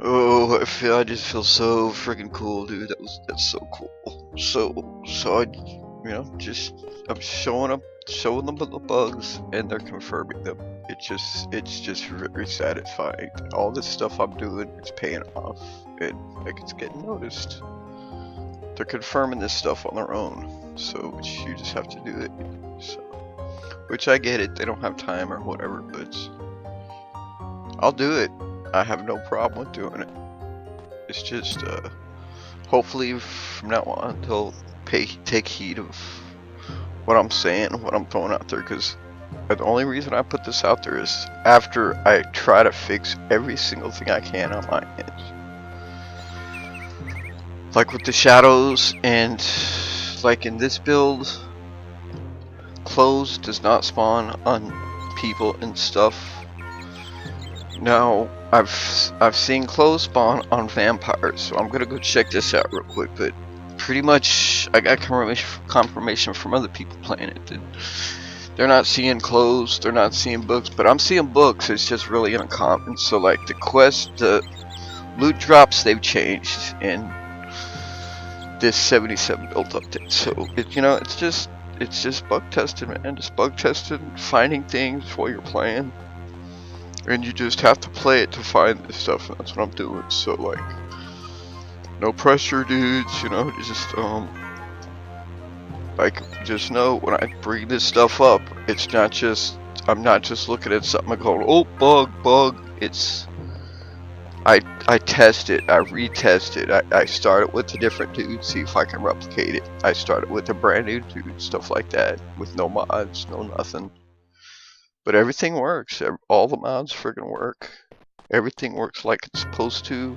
Oh, I just feel so freaking cool, dude. That's so cool. So I'm showing them the bugs, and they're confirming them. It's just very satisfying. All this stuff I'm doing is paying off, and like it's getting noticed. They're confirming this stuff on their own, so you just have to do it. So, which I get it. They don't have time or whatever, but I'll do it. I have no problem with doing it. It's just, hopefully from now on they'll take heed of what I'm saying, what I'm throwing out there, because the only reason I put this out there is after I try to fix every single thing I can on my end. Like with the shadows, and like in this build, clothes does not spawn on people and stuff. Now, I've seen clothes spawn on vampires, so I'm gonna go check this out real quick, but pretty much I got confirmation from other people playing it that they're not seeing clothes, they're not seeing books, but I'm seeing books. It's just really uncommon. So like the quest, the loot drops, they've changed in this 77 build update. So it's just bug testing, man. Just bug testing, finding things while you're playing. And you just have to play it to find this stuff, and that's what I'm doing. So like, no pressure, dudes. Just know when I bring this stuff up, it's not just, I'm not just looking at something and going, oh, bug. It's, I test it, I retest it. I start it with a different dude, see if I can replicate it. I start it with a brand new dude, stuff like that, with no mods, no nothing. But everything works. All the mods friggin' work. Everything works like it's supposed to.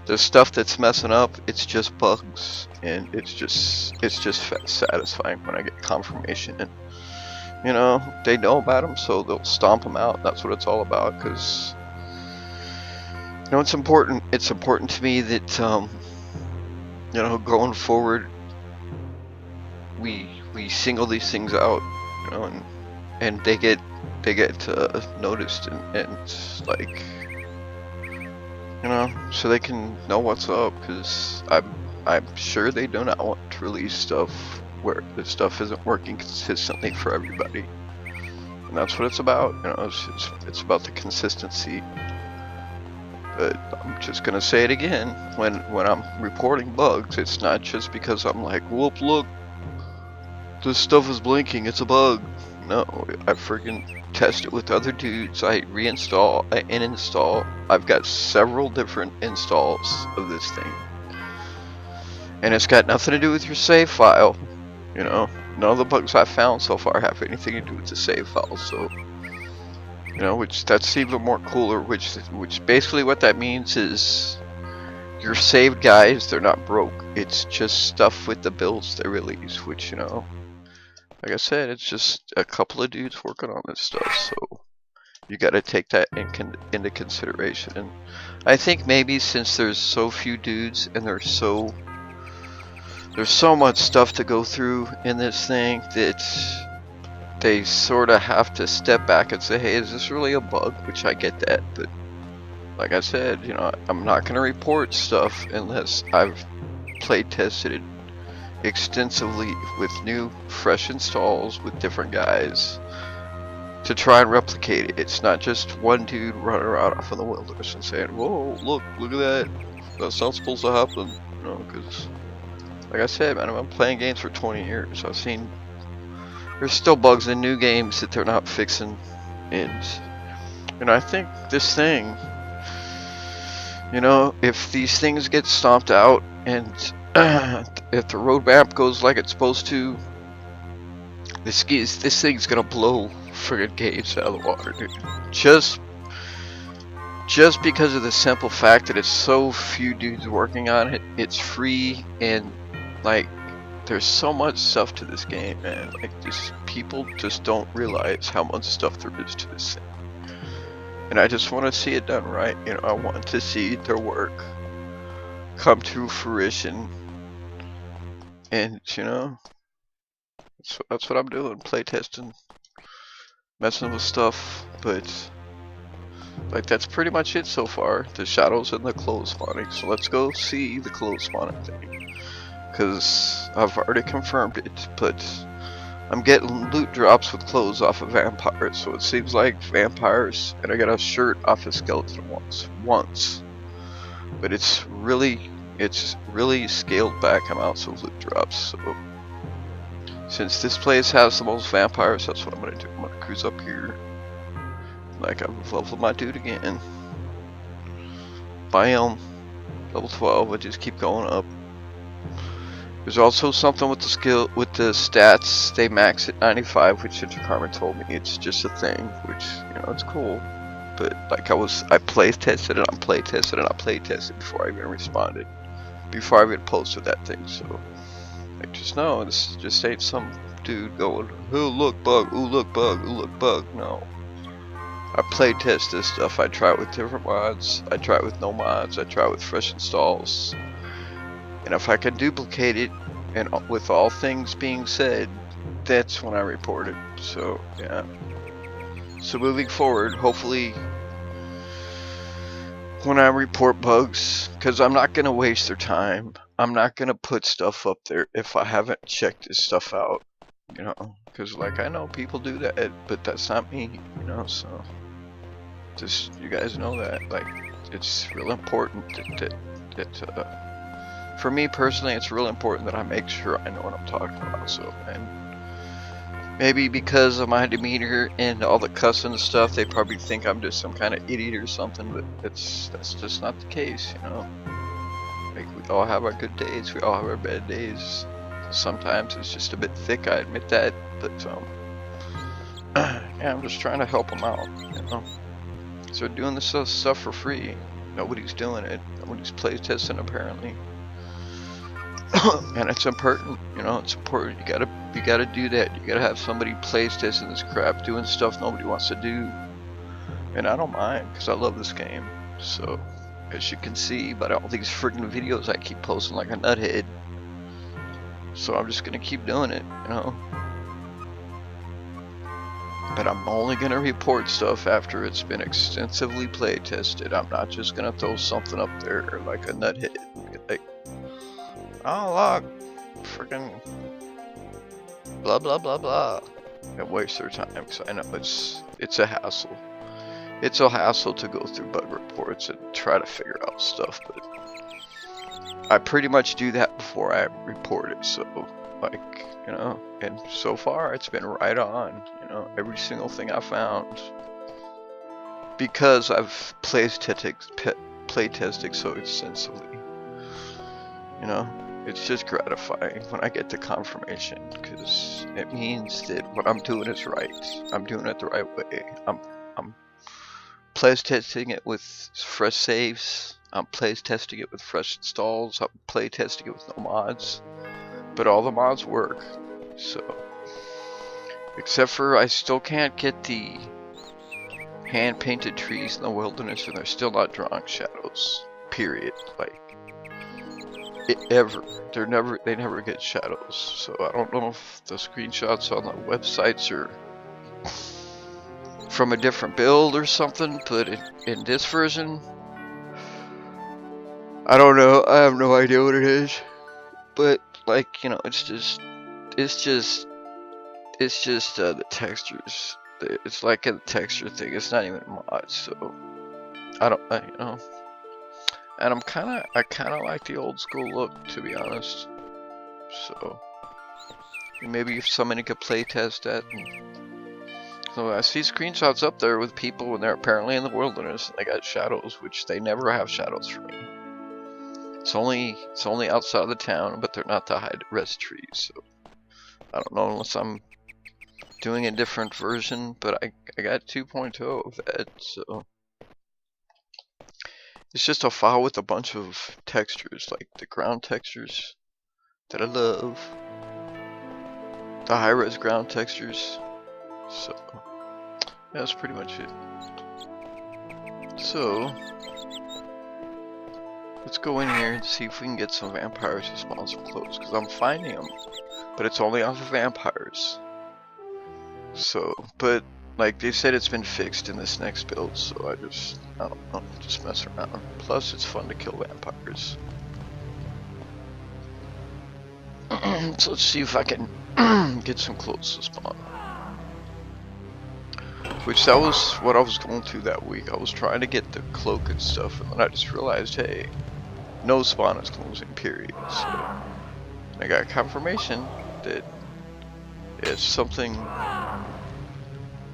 The stuff that's messing up, it's just bugs, and it's just satisfying when I get confirmation. And they know about them, so they'll stomp them out. That's what it's all about. Because it's important. It's important to me that going forward, we single these things out, and they get noticed and like, so they can know what's up, because I'm sure they do not want to release stuff where the stuff isn't working consistently for everybody, and that's what it's about. It's about the consistency. But I'm just gonna say it again, when I'm reporting bugs, it's not just because I'm like, whoop, look, this stuff is blinking, it's a bug. No, I freaking test it with other dudes. I reinstall, I uninstall. I've got several different installs of this thing, and it's got nothing to do with your save file. None of the bugs I've found so far have anything to do with the save file. So, which that's even more cooler. Which basically what that means is your saved guys, they're not broke. It's just stuff with the builds they release, which like I said, it's just a couple of dudes working on this stuff, so you gotta take that into consideration. And I think maybe since there's so few dudes and there's so much stuff to go through in this thing, that they sort of have to step back and say, hey, is this really a bug? Which I get that, but like I said, I'm not gonna report stuff unless I've play tested it extensively with new fresh installs with different guys to try and replicate it. It's not just one dude running around off in the wilderness and saying, whoa, look at that, that's not supposed to happen. Because like I said, man, I've been playing games for 20 years. I've seen there's still bugs in new games that they're not fixing, and I think this thing, if these things get stomped out, and if the roadmap goes like it's supposed to, this thing's gonna blow friggin' games out of the water, dude. Just because of the simple fact that it's so few dudes working on it, it's free, and like, there's so much stuff to this game, man. Like, people just don't realize how much stuff there is to this thing. And I just want to see it done right. I want to see their work come to fruition. And that's what I'm doing, playtesting, messing with stuff. But Like, that's pretty much it so far. The shadows and the clothes spawning. So let's go see the clothes spawning thing. Because I've already confirmed it, but I'm getting loot drops with clothes off of vampires. So it seems like vampires, and I got a shirt off a skeleton once. But it's really scaled back amounts of loot drops. So since this place has the most vampires, that's what I'm gonna do. I'm gonna cruise up here. Like, I've leveled my dude again. Bam. Level 12, I just keep going up. There's also something with the stats. They max at 95, which Interkarma told me it's just a thing, which, you know, it's cool. But like I play tested and I play tested and I play tested before I even responded. Before I even posted that thing, so like, just know this just ain't some dude going, oh look bug, ooh look bug, ooh look bug. No. I play test this stuff. I try it with different mods. I try it with no mods. I try it with fresh installs. And if I can duplicate it, and with all things being said, that's when I report it. So yeah. So moving forward, hopefully, when I report bugs, because I'm not gonna waste their time. I'm not gonna put stuff up there if I haven't checked this stuff out. You know, because like I know people do that, but that's not me. You know, so just you guys know that. Like, it's real important that for me personally, it's real important that I make sure I know what I'm talking about. So, and maybe because of my demeanor and all the cussing and stuff, they probably think I'm just some kind of idiot or something. But that's just not the case. You know, like, we all have our good days. We all have our bad days. Sometimes it's just a bit thick, I admit that, but yeah, I'm just trying to help them out, you know. So we're doing this stuff for free. Nobody's doing it. Nobody's play testing apparently. And it's important, you know. It's important. You gotta do that. You gotta have somebody play testing this crap, doing stuff nobody wants to do. And I don't mind, because I love this game. So as you can see by all these freaking videos I keep posting like a nuthead. So I'm just gonna keep doing it, you know. But I'm only gonna report stuff after it's been extensively play tested. I'm not just gonna throw something up there like a nuthead. Like, oh look, freaking blah blah blah blah, and waste their time. Because I know it's a hassle. It's a hassle to go through bug reports and try to figure out stuff, but I pretty much do that before I report it. So, like, you know, and so far it's been right on, you know, every single thing I found, because I've play tested so extensively. You know, it's just gratifying when I get the confirmation, because it means that what I'm doing is right. I'm doing it the right way. I'm play testing it with fresh saves. I'm play testing it with fresh installs. I'm play testing it with no mods, but all the mods work. So, except for I still can't get the hand-painted trees in the wilderness, and they're still not drawing shadows. Period. Like, they never get shadows. So I don't know if the screenshots on the websites are from a different build or something, but in this version, I don't know. I have no idea what it is. But like, you know, it's just the textures. It's like a texture thing. It's not even mods. So you know. And I kind of like the old school look, to be honest. So maybe if somebody could play test that. So I see screenshots up there with people when they're apparently in the wilderness and they got shadows, which they never have shadows for me. It's only outside of the town, but they're not the high-res trees. So I don't know unless I'm doing a different version, but I got 2.0 of that, so it's just a file with a bunch of textures, like the ground textures that I love, the high-res ground textures. So yeah, that's pretty much it. So let's go in here and see if we can get some vampires who spawn some clothes, because I'm finding them, but it's only off of vampires. So, but like they said it's been fixed in this next build, so I don't know, just mess around. Plus it's fun to kill vampires. So let's see if I can get some clothes to spawn. Which that was what I was going through that week. I was trying to get the cloak and stuff, and then I just realized, hey, no spawn is closing, period. So I got confirmation that it's something.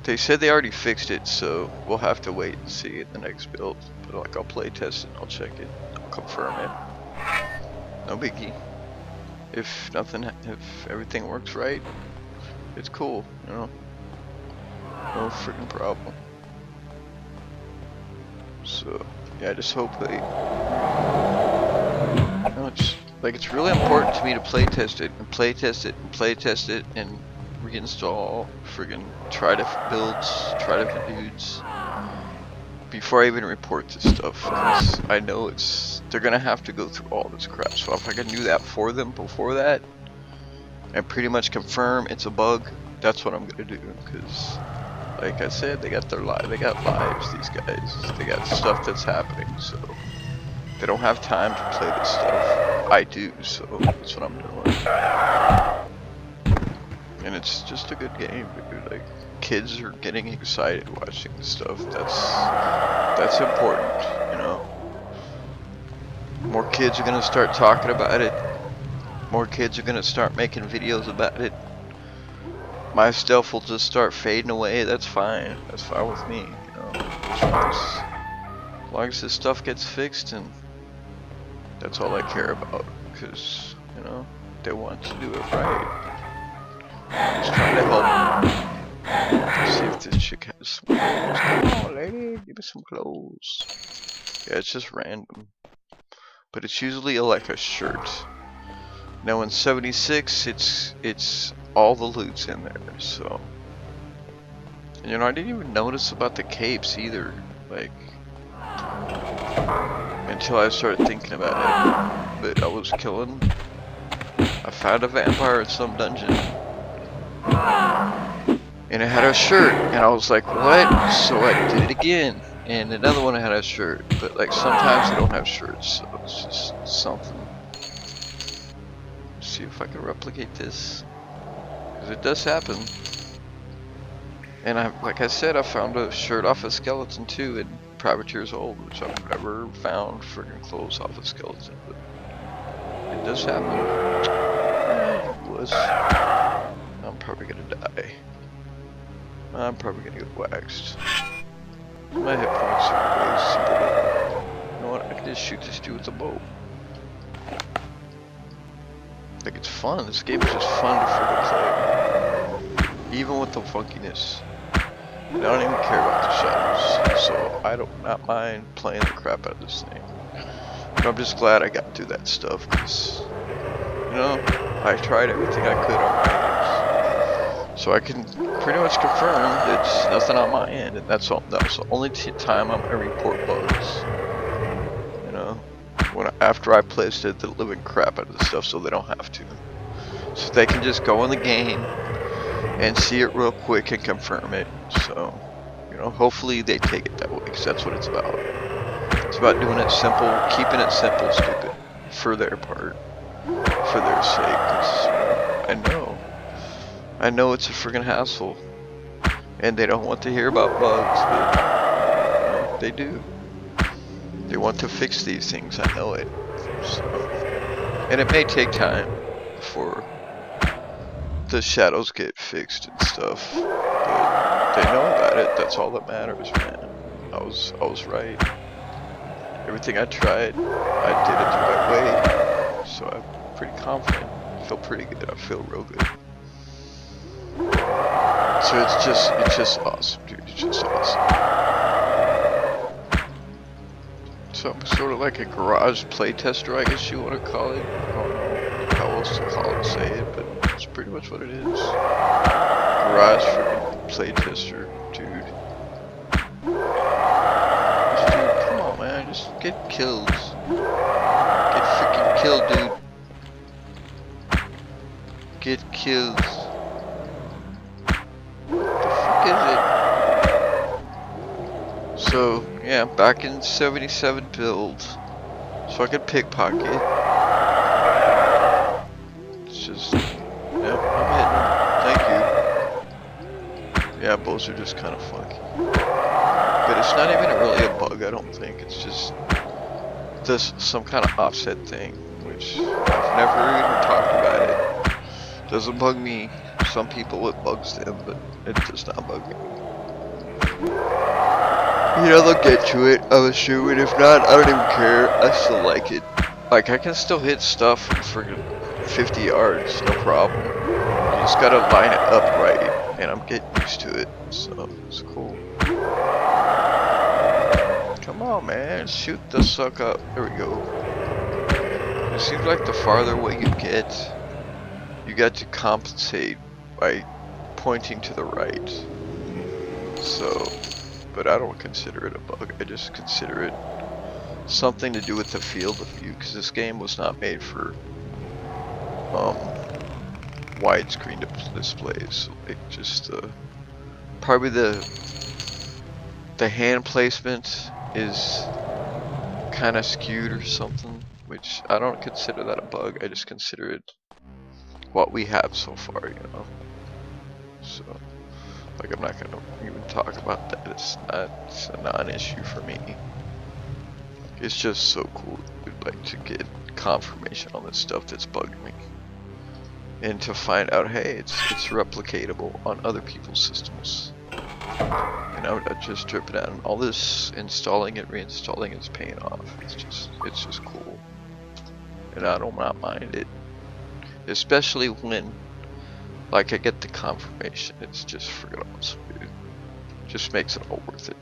They said they already fixed it, so we'll have to wait and see in the next build. But like, I'll play test it, I'll check it, I'll confirm it. No biggie. If everything works right, it's cool, you know. No freaking problem. So yeah, I just hope they. You know, it's really important to me to play test it and play test it and play test it and reinstall friggin' try different builds, try different dudes before I even report this stuff, because I know they're gonna have to go through all this crap. So if I can do that for them before that and pretty much confirm it's a bug, that's what I'm gonna do. Because like I said, they got lives, these guys. They got stuff that's happening, so they don't have time to play this stuff. I do, so that's what I'm doing. And it's just a good game, dude. Like, kids are getting excited watching this stuff. That's important, you know. More kids are gonna start talking about it. More kids are gonna start making videos about it. My stuff will just start fading away. That's fine. That's fine with me, you know. As long as this stuff gets fixed, and that's all I care about. Because, you know, they want to do it right. I'm just trying to help. Let's see if this chick has some clothes. Come on, lady, give me some clothes. Yeah, it's just random. But it's usually like a shirt. Now in 76, it's all the loot's in there, so. And you know, I didn't even notice about the capes either, like, until I started thinking about it. But I was killing. I found a vampire in some dungeon. And it had a shirt, and I was like, what? So I did it again, and another one had a shirt, but like sometimes they don't have shirts, so it's just something. Let's see if I can replicate this, because it does happen. And like I said, I found a shirt off a skeleton too in Privateer's Old, which I've never found friggin' clothes off a skeleton, but it does happen. I'm probably gonna die. I'm probably gonna get waxed. My hit points are way super low. You know what? I can just shoot this dude with a bow. Like, it's fun. This game is just fun to freaking play. Even with the funkiness. And I don't even care about the shadows. So I do not mind playing the crap out of this thing. But I'm just glad I got through that stuff, because, you know, I tried everything I could on my end. So I can pretty much confirm it's nothing on my end, and that was the only time I'm gonna report bugs. You know, after I placed the living crap out of the stuff, so they don't have to. So they can just go in the game and see it real quick and confirm it. So, you know, hopefully they take it that way, because that's what it's about. It's about doing it simple, keeping it simple, stupid, for their part, for their sake. Because, you know, I know it's a friggin' hassle, and they don't want to hear about bugs, but, you know, they do. They want to fix these things, I know it. So, and it may take time before the shadows get fixed and stuff, but they know about it. That's all that matters, man. I was right. Everything I tried, I did it the right way. So I'm pretty confident. I feel pretty good. I feel real good. So it's just awesome, dude. It's just awesome. So I'm sort of like a garage playtester, I guess you want to call it. I don't know how else to call it, say it, but that's pretty much what it is. Garage freaking playtester, dude. Dude, come on, man, just get kills. Get freaking killed, dude. Get kills. What the fuck is it? So, yeah, back in 77 build. So I could pickpocket. It's just, yep, I'm hitting them. Thank you. Yeah, bows are just kind of funky. But it's not even really a bug, I don't think. It's just this some kind of offset thing, which I've never even talked about it. Doesn't bug me. Some people it bugs them, but it does not bug me. You know, they'll get to it, I'm assuming. If not, I don't even care. I still like it. Like, I can still hit stuff from friggin' 50 yards, no problem. You just gotta line it up right, and I'm getting used to it, so it's cool. Come on, man, shoot the suck up. There we go. It seems like the farther away you get to compensate by pointing to the right. So, but I don't consider it a bug. I just consider it something to do with the field of view, because this game was not made for widescreen displays. So it just probably the hand placement is kind of skewed or something, which I don't consider that a bug. I just consider it what we have so far, you know. So, like, I'm not gonna even talk about that. It's a non-issue for me. It's just so cool. I'd like to get confirmation on this stuff that's bugged me, and to find out, hey, it's replicatable on other people's systems. And I'm not just tripping out, and all this installing it, reinstalling it's paying off. It's just cool, and I do not mind it. Especially when, like, I get the confirmation. It's just friggin' awesome, dude. Just makes it all worth it.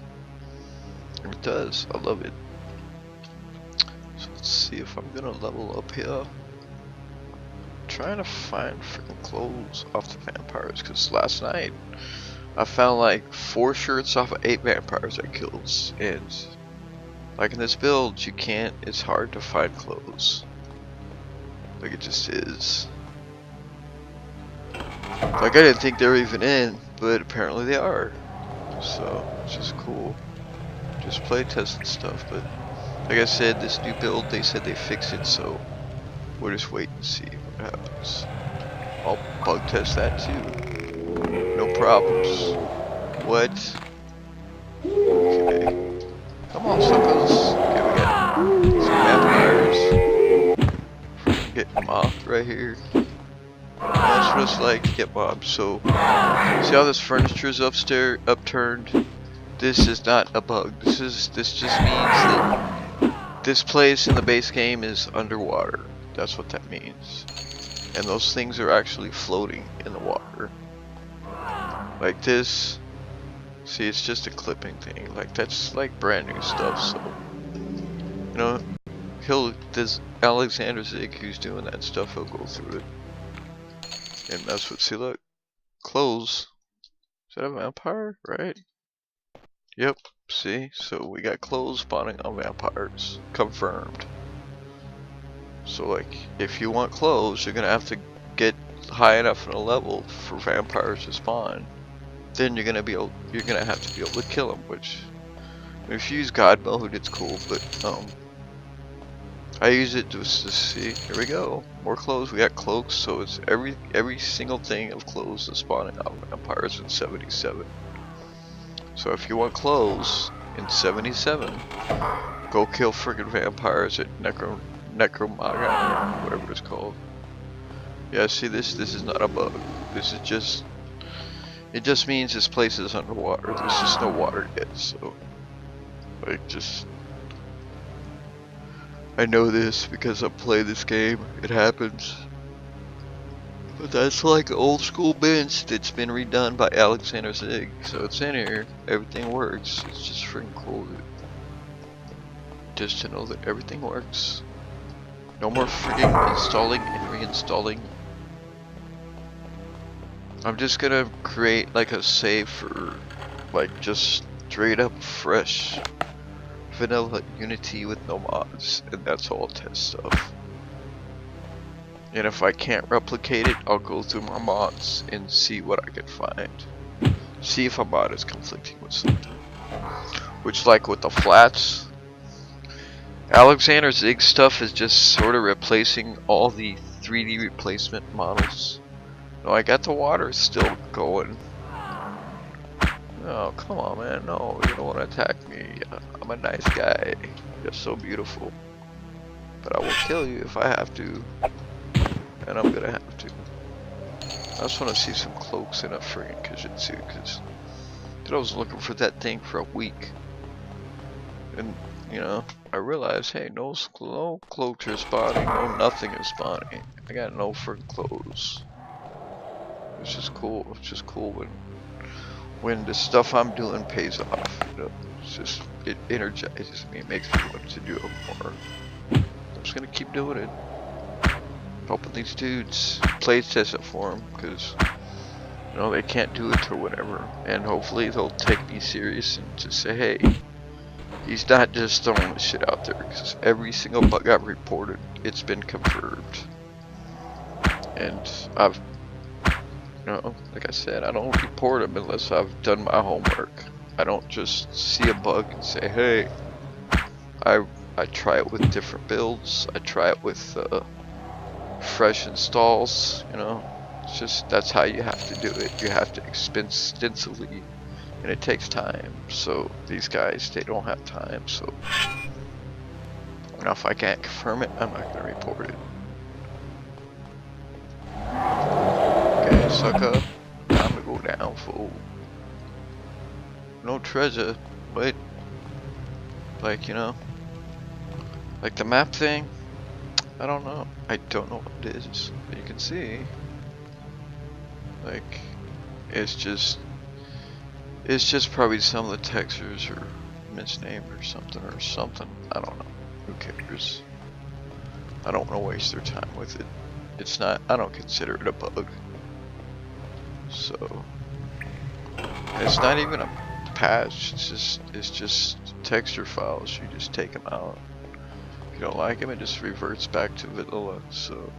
And it does. I love it. So let's see if I'm gonna level up here. I'm trying to find freaking clothes off the vampires, because last night I found like 4 shirts off of 8 vampires I killed. And like in this build, you can't, it's hard to find clothes. Like, it just is. Like, I didn't think they were even in, but apparently they are. So, it's just cool. Just play testing stuff, but like I said, this new build, they said they fixed it, so we'll just wait and see what happens. I'll bug test that too. No problems. What? Okay. Come on, suckers. Okay, we got some vampires. Getting mobbed right here. That's what it's like to get mobbed. So, see how this furniture is upturned? This is not a bug. This just means that this place in the base game is underwater. That's what that means. And those things are actually floating in the water. Like this. See, it's just a clipping thing. Like, that's like brand new stuff, so, you know, this Alexander Zig who's doing that stuff, he'll go through it. And that's what, see, look, clothes. Is that a vampire? Right? Yep, see? So we got clothes spawning on vampires. Confirmed. So, like, if you want clothes, you're gonna have to get high enough in a level for vampires to spawn. Then you're gonna have to be able to kill them, which, if you use God mode, it's cool, but I use it just to see. Here we go, more clothes. We got cloaks, so it's every single thing of clothes is spawning out vampires in 77. So if you want clothes in 77, go kill friggin' vampires at Necromoghan, whatever it's called. Yeah, see, this is not a bug. This is just, it just means this place is underwater. There's just no water yet, so, like, just, I know this because I play this game. It happens. But that's like old school bench that's been redone by Alexander Zig. So it's in here. Everything works. It's just freaking cool, dude. Just to know that everything works. No more freaking installing and reinstalling. I'm just gonna create like a save for like just straight up fresh vanilla Unity with no mods, and that's all test stuff. And if I can't replicate it, I'll go through my mods and see what I can find. See if a mod is conflicting with something. which like with the flats, Alexander Zig stuff is just sort of replacing all the 3D replacement models. No, I got the water still going. Oh, come on, man. No, you don't want to attack me. I'm a nice guy. You're so beautiful. But I will kill you if I have to. And I'm gonna have to. I just want to see some cloaks in a friggin' Kijitsu, because I was looking for that thing for a week. And, you know, I realized, hey, no cloaks are spawning, no nothing is spawning. I got no friggin' clothes. It's just cool. It's just cool when the stuff I'm doing pays off. You know, it's just, it energizes me. It makes me want to do it more. I'm just gonna keep doing it. Helping these dudes play test it for them, because you know they can't do it or whatever. And hopefully they'll take me serious and just say, hey, he's not just throwing the shit out there. Because every single bug got reported, it's been confirmed. And I've, you know, like I said, I don't report them unless I've done my homework. I don't just see a bug and say, hey. I try it with different builds. I try it with fresh installs. You know, it's just that's how you have to do it. You have to extensively, and it takes time. So these guys, they don't have time. So you know, if I can't confirm it, I'm not gonna report it. Okay, sucker. Time to go down, fool. No treasure, but like, you know, like the map thing, I don't know. I don't know what it is. But you can see, like, it's just probably some of the textures are misnamed or something. I don't know. Who cares? I don't want to waste their time with it. It's not. I don't consider it a bug. So it's not even a patch. It's just texture files. You just take them out. If you don't like them, it just reverts back to vanilla. So,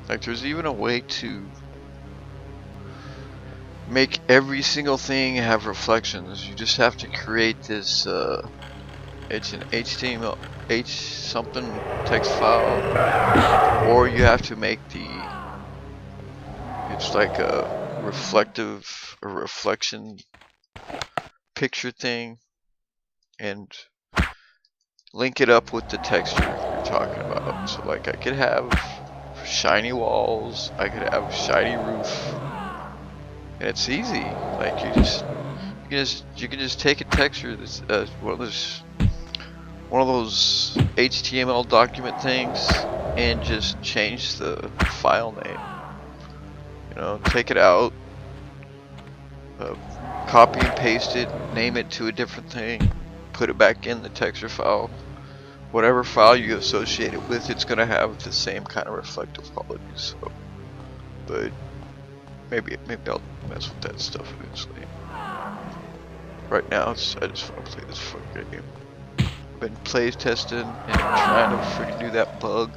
like, there's even a way to make every single thing have reflections. You just have to create this. It's an HTML something text file, or you have to make the. It's like a reflection picture thing, and link it up with the texture you're talking about. So like I could have shiny walls, I could have shiny roof, and it's easy. Like you can just take a texture that's one of those HTML document things and just change the file name. You know, take it out, copy and paste it, name it to a different thing, put it back in the texture file. Whatever file you associate it with, it's gonna have the same kind of reflective qualities. So, but maybe I'll mess with that stuff eventually. Right now, I just want to play this fucking game. I've been play testing and trying to freaking do that bug.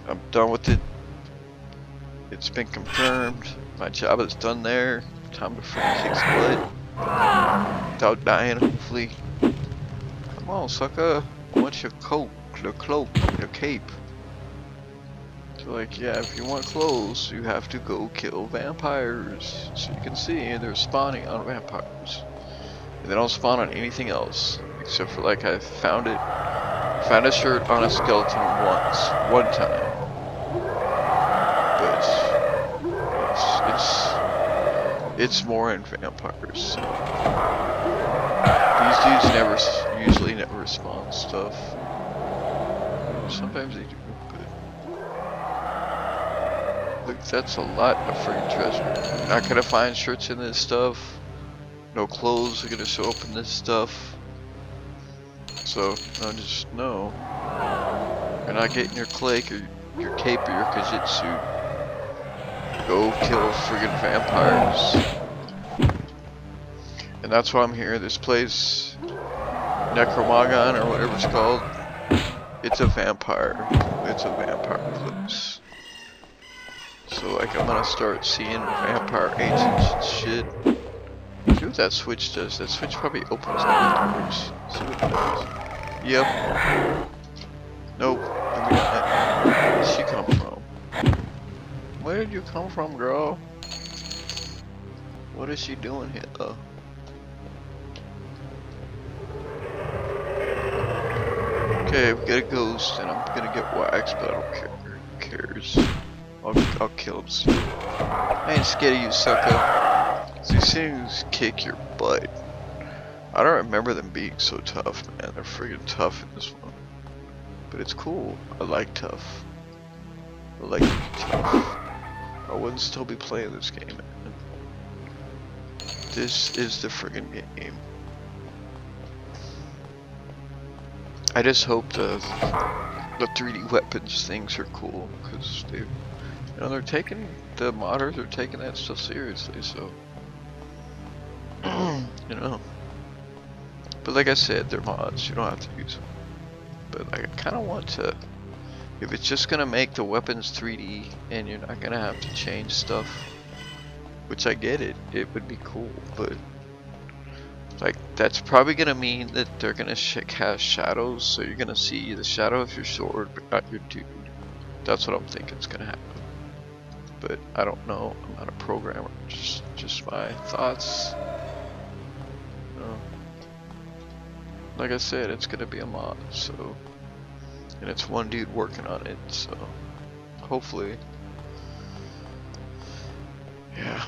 I'm done with it. It's been confirmed. My job is done there. Time to freaking kick some butt without dying, hopefully. Come on, sucker. I want your coat, your cloak, your cape. So like, yeah, if you want clothes, you have to go kill vampires. So you can see they're spawning on vampires. And they don't spawn on anything else. Except for like I found a shirt on a skeleton one time. But it's more in vampires. So. These dudes usually never spawn stuff. Sometimes they do, but look, that's a lot of freaking treasure. Not gonna find shirts in this stuff. No clothes are gonna show up in this stuff. So I just know you're not getting your clake or your cape or your Kijitsu. Go kill friggin' vampires. And that's why I'm here. This place, Necromoghan or whatever it's called, it's a vampire. It's a vampire place. So like I'm gonna start seeing vampire agents and shit. what that switch does. That switch probably opens all the doors. See what it does. Yep. Nope. Maybe not. Where did she come from? Where did you come from, girl? What is she doing here, though? Okay, we got a ghost, and I'm gonna get waxed, but I don't care. Who cares? I'll kill him soon. I ain't scared of you, sucker. These things kick your butt. I don't remember them being so tough, man. They're friggin' tough in this one. But it's cool. I like tough. I like to be tough. I wouldn't still be playing this game, man. This is the friggin' game. I just hope the 3D weapons things are cool, because they, they're taking, the modders are taking that stuff seriously, so, But like I said, they're mods, you don't have to use them. But I kind of want to, if it's just gonna make the weapons 3D and you're not gonna have to change stuff, which I get it would be cool, but like that's probably gonna mean that they're gonna cast shadows, so you're gonna see the shadow of your sword but not your dude. That's what I'm thinking is gonna happen. But I don't know, I'm not a programmer, just my thoughts. Like I said, it's gonna be a mod, so, and it's one dude working on it, so hopefully, yeah.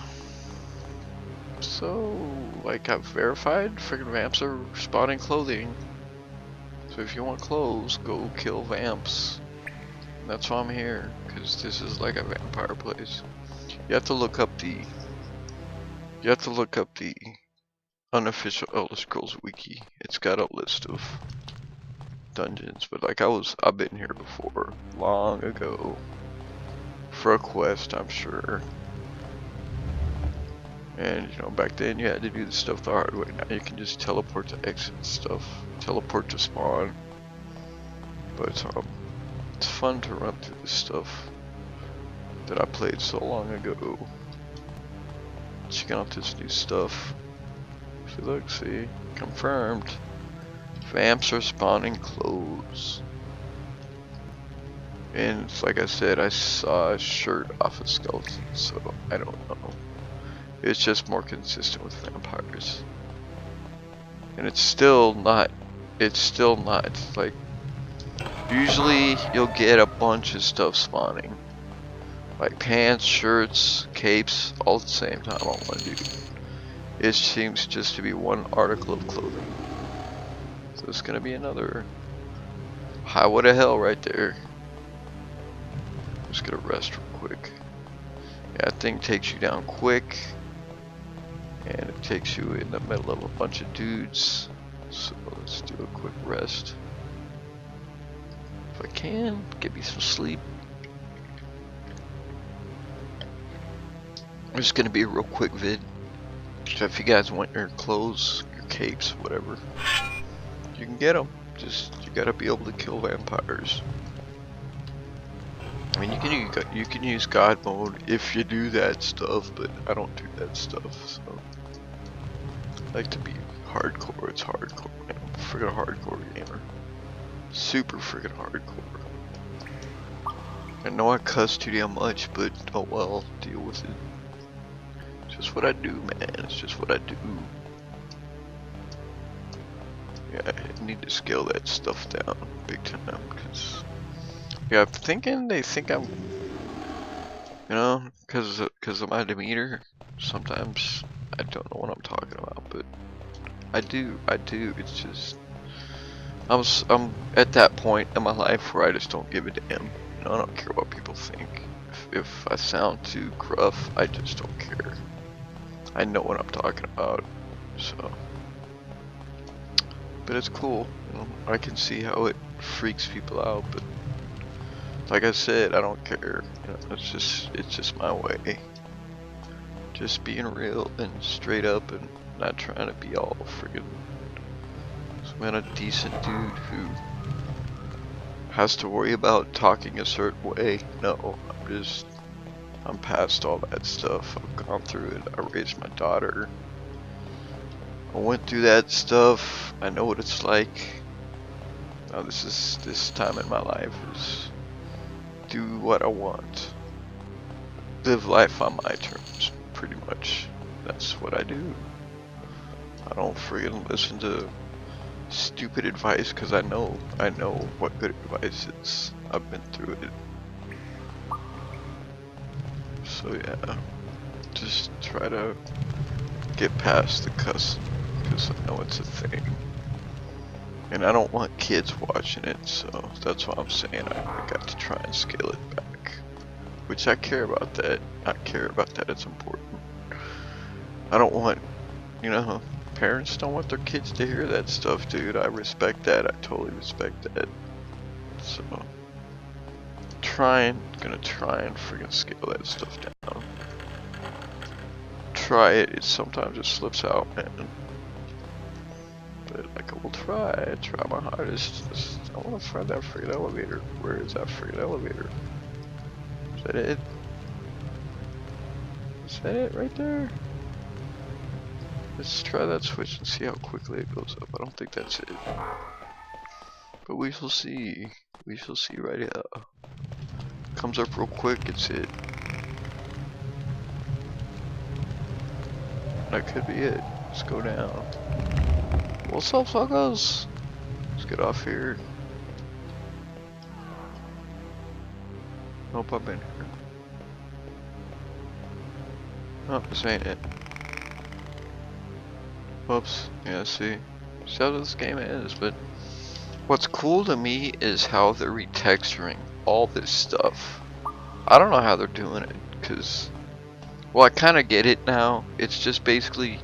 So, like I've verified, friggin' vamps are spawning clothing. So if you want clothes, go kill vamps. And that's why I'm here, because this is like a vampire place. You have to look up the unofficial Elder Scrolls wiki. It's got a list of dungeons, but like I've been here before, long ago, for a quest, I'm sure. And back then you had to do the stuff the hard way. Now you can just teleport to exit stuff, teleport to spawn. But it's fun to run through the stuff that I played so long ago. Checking out this new stuff. So look, see, confirmed. Vamps are spawning clothes. And like I said, I saw a shirt off a skeleton, so I don't know. It's just more consistent with vampires. And it's still not like, usually you'll get a bunch of stuff spawning. Like pants, shirts, capes, all at the same time on one dude. It seems just to be one article of clothing. So it's gonna be another highway to hell right there. I'm just gonna rest real quick. Yeah, that thing takes you down quick. And it takes you in the middle of a bunch of dudes. So let's do a quick rest. If I can, get me some sleep. It's gonna be a real quick vid. So if you guys want your clothes, your capes, whatever, you can get them. Just, you gotta be able to kill vampires. I mean, you can use God mode if you do that stuff, but I don't do that stuff, so. I like to be hardcore, it's hardcore, man. I'm a friggin' hardcore gamer. Super friggin' hardcore. I know I cuss too damn much, but oh well, deal with it. It's just what I do, man, it's just what I do. Yeah, I need to scale that stuff down big time, because yeah, I'm thinking they think I'm, because of my demeanor, sometimes I don't know what I'm talking about, but I do, it's just, I'm at that point in my life where I just don't give a damn, I don't care what people think. If I sound too gruff, I just don't care. I know what I'm talking about, so. But it's cool, I can see how it freaks people out, but like I said, I don't care, it's just my way. Just being real and straight up and not trying to be all friggin' some kind of decent dude who has to worry about talking a certain way. No, I'm past all that stuff. I've gone through it. I raised my daughter. I went through that stuff. I know what it's like. Now this time in my life is do what I want. Live life on my terms, pretty much. That's what I do. I don't friggin' listen to stupid advice because I know what good advice is. I've been through it. So yeah, just try to get past the cussing because I know it's a thing. And I don't want kids watching it, so that's why I'm saying I got to try and scale it back. Which I care about that. I care about that, it's important. I don't want, you know, parents don't want their kids to hear that stuff, dude. I respect that. I totally respect that. So, gonna try and freaking scale that stuff down. Try it. It sometimes just slips out, man. But like, I will try my hardest. I want to find that freaking elevator. Where is that freaking elevator? Is that it? Is that it right there? Let's try that switch and see how quickly it goes up. I don't think that's it. But we shall see. We shall see right here. Comes up real quick, it's it. That could be it. Let's go down. What's up, suckers? Let's get off here. Nope, I've been here. Oh, this ain't it. Whoops. Yeah, see how this game is, but what's cool to me is how they're retexturing all this stuff. I don't know how they're doing it, because, well, I kind of get it now. It's just basically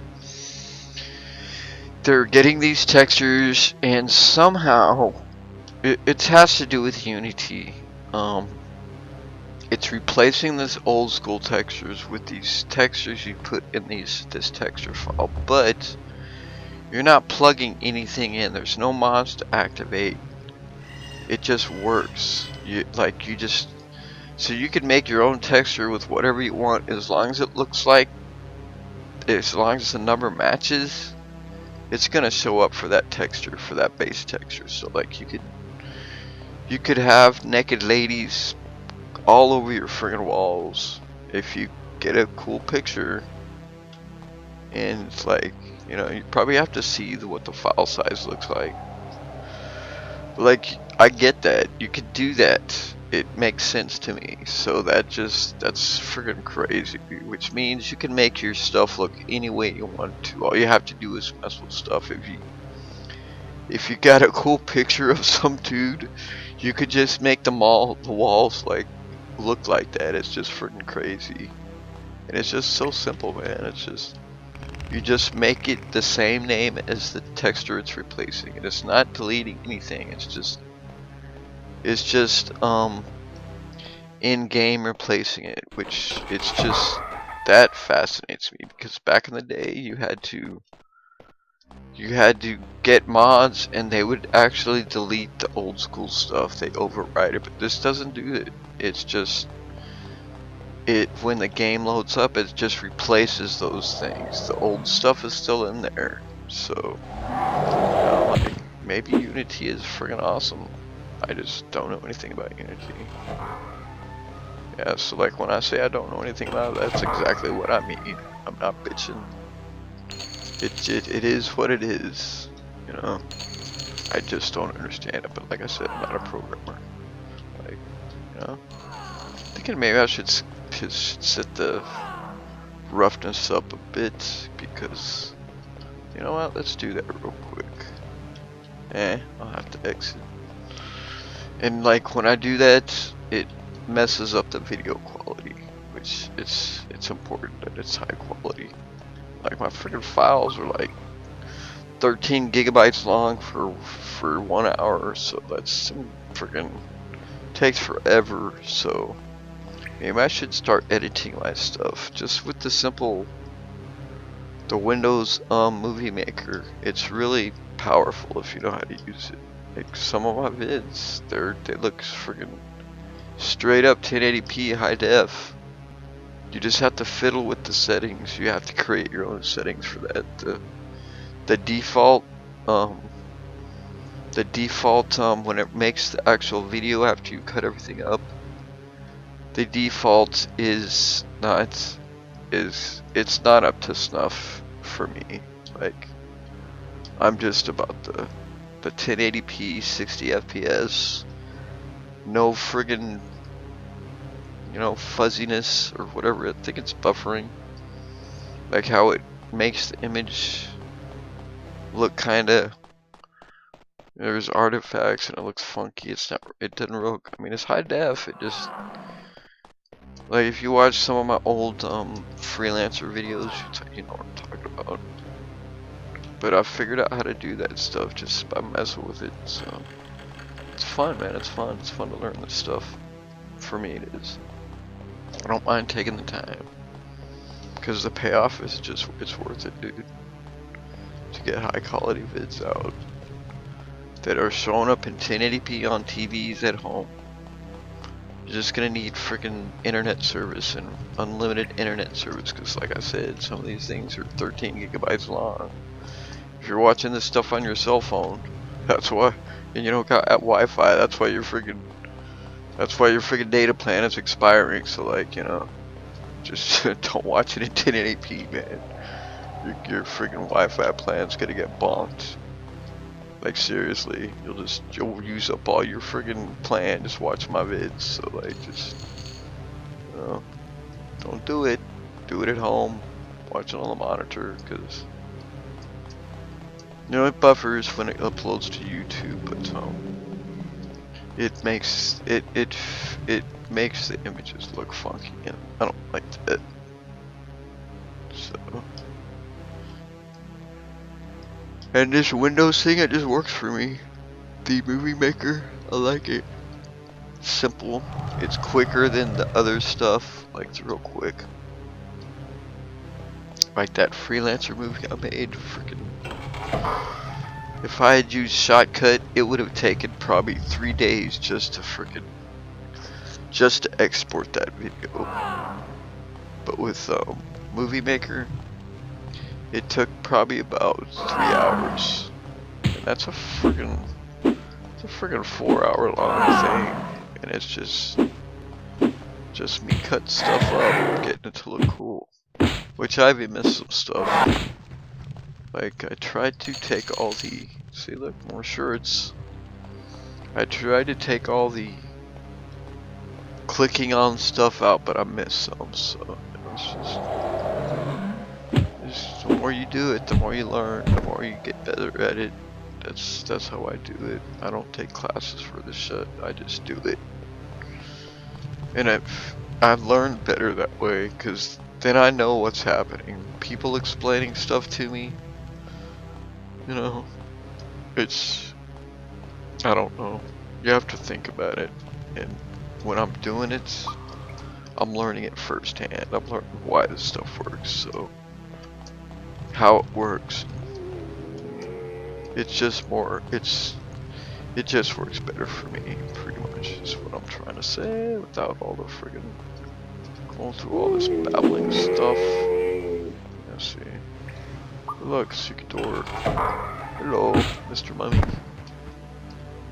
they're getting these textures, and somehow it has to do with Unity. It's replacing this old school textures with these textures you put in this texture file, but you're not plugging anything in. There's no mods to activate. It just works. So you can make your own texture with whatever you want, as long as it looks like, as long as the number matches, it's gonna show up for that texture, for that base texture. So like you could have naked ladies all over your friggin' walls if you get a cool picture, and it's like, you know, you probably have to see what the file size looks like. Like, I get that. You could do that. It makes sense to me. So that's friggin' crazy. Which means you can make your stuff look any way you want to. All you have to do is mess with stuff. If you got a cool picture of some dude, you could just make the walls like look like that. It's just friggin' crazy. And it's just so simple, man. It's just, you just make it the same name as the texture it's replacing, and it's not deleting anything. It's just in-game replacing it, which it's just, that fascinates me, because back in the day you had to get mods and they would actually delete the old school stuff. They override it, but this doesn't do it. It's just, when the game loads up, it just replaces those things. The old stuff is still in there. So, like, maybe Unity is friggin' awesome. I just don't know anything about Unity. Yeah, so like when I say I don't know anything about it, that's exactly what I mean. I'm not bitching. It is what it is, you know. I just don't understand it, but like I said, I'm not a programmer. Like, you know, thinking maybe I should set the roughness up a bit, because, you know what, let's do that real quick. I'll have to exit. And like when I do that, it messes up the video quality, which it's important that it's high quality. Like my freaking files are like 13 gigabytes long for 1 hour or so. That's some freaking, takes forever. So maybe I should start editing my stuff just with the Windows Movie Maker. It's really powerful if you know how to use it. Like some of my vids, they look freaking straight up 1080p high def. You just have to fiddle with the settings. You have to create your own settings for that. the default, when it makes the actual video after you cut everything up, the default is not, it's not up to snuff for me. Like, I'm just about the 1080p 60 FPS, no friggin', you know, fuzziness or whatever. I think it's buffering, like how it makes the image look kinda, there's artifacts and it looks funky. It's not, it doesn't real, I mean, it's high def, it just, like if you watch some of my old freelancer videos, you know what I'm talking about. But I figured out how to do that stuff just by messing with it, so it's fun, man. It's fun. It's fun to learn this stuff. For me, it is. I don't mind taking the time, because the payoff is just, it's worth it, dude. To get high quality vids out that are showing up in 1080p on TVs at home. You're just gonna need freaking internet service and unlimited internet service, because like I said, some of these things are 13 gigabytes long. If you're watching this stuff on your cell phone, that's why, and you don't got Wi-Fi, that's why your freaking data plan is expiring. So like, you know, just don't watch it in 1080p, man. Your freaking Wi-Fi plan's gonna get bonked. Like seriously, you'll use up all your freaking plan. Just watch my vids. So like, just, you know, don't do it. Do it at home. Watch it on the monitor, because you know it buffers when it uploads to YouTube, but it makes it makes the images look funky, and I don't like that. So, and this Windows thing, it just works for me. The Movie Maker, I like it. It's simple. It's quicker than the other stuff. Like, it's real quick. Like that freelancer movie I made, freaking. If I had used Shotcut, it would have taken probably 3 days just to export that video. But with Movie Maker, it took probably about 3 hours, and that's a freaking 4-hour long thing, and it's just me cutting stuff up, getting it to look cool. Which I've even missed some stuff. Like, I tried to take all the, see, look, more shirts. I tried to take all the clicking on stuff out, but I missed some, so it's just the more you do it, the more you learn, the more you get better at it. That's how I do it. I don't take classes for this shit, I just do it. And I've learned better that way, because then I know what's happening. People explaining stuff to me, you know, it's, I don't know, you have to think about it, and when I'm doing it, I'm learning it firsthand. I'm learning why this stuff works, so how it works. It's just more, it just works better for me, pretty much, is what I'm trying to say, without all the friggin' going through all this babbling stuff. Let's see. Look, secret door. Hello, Mr. Mummy.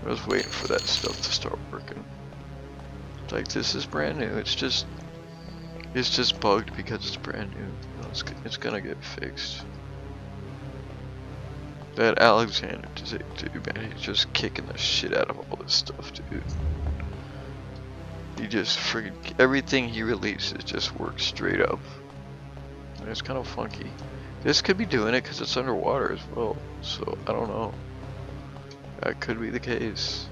I was waiting for that stuff to start working. Like, this is brand new. It's just bugged because it's brand new. You know, it's gonna get fixed. That Alexander dude, man, he's just kicking the shit out of all this stuff, dude. He just freaking, everything he releases just works straight up. And it's kind of funky. This could be doing it because it's underwater as well, so I don't know. That could be the case.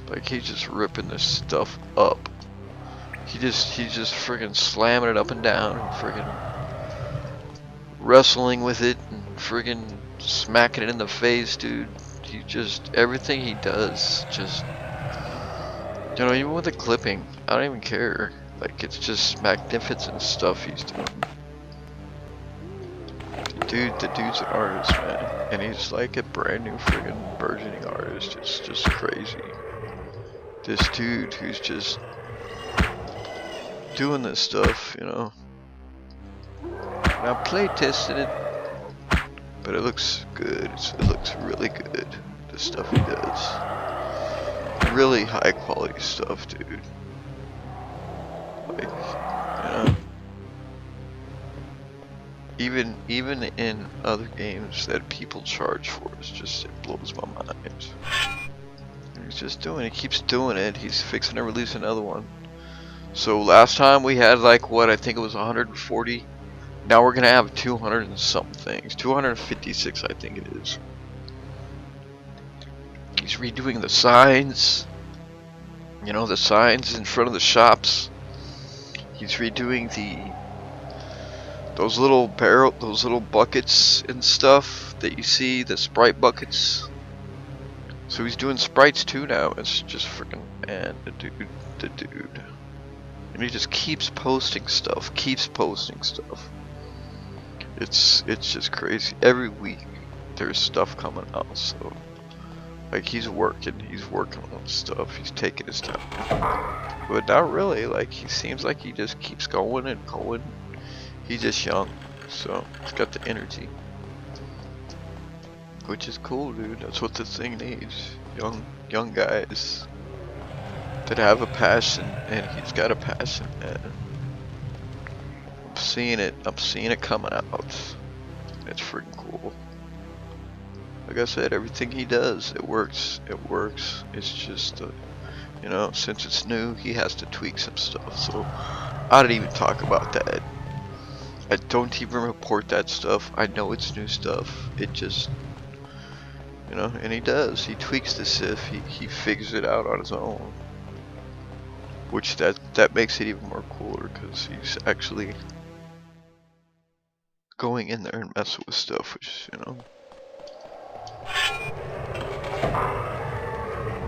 Like, he's just ripping this stuff up. He's just freaking slamming it up and down and freaking wrestling with it and freaking smacking it in the face, dude. He just, everything he does, just, you know, even with the clipping, I don't even care. Like, it's just magnificent stuff he's doing. The dude's an artist, man, and he's like a brand new friggin' burgeoning artist. It's just crazy. This dude who's just doing this stuff, you know. And I play tested it. but it looks good. It looks really good. The stuff he does. Really high quality stuff, dude. Like, you know, even in other games that people charge for, it blows my mind. He's just doing it. He keeps doing it. He's fixing to release another one. So last time we had like what I think it was 140. Now we're gonna have 200 and something things. 256, I think it is. He's redoing the signs. You know, the signs in front of the shops. He's redoing those little buckets and stuff that you see, the Sprite buckets. So he's doing sprites too now. It's just freaking, man, the dude. And he just keeps posting stuff, It's just crazy. Every week there's stuff coming out, so like he's working on stuff. He's taking his time. But not really, like he seems like he just keeps going and going. He's just young, so he's got the energy. Which is cool, dude. That's what this thing needs. Young guys that have a passion, and he's got a passion, man. I'm seeing it coming out. It's freaking cool. Like I said, everything he does, it works. It's just, you know, since it's new, he has to tweak some stuff. So I didn't even talk about that. I don't even report that stuff. I know it's new stuff. It just, you know, and he does. He tweaks the Sith. He figures it out on his own. Which that makes it even more cooler because he's actually going in there and messing with stuff, which, you know.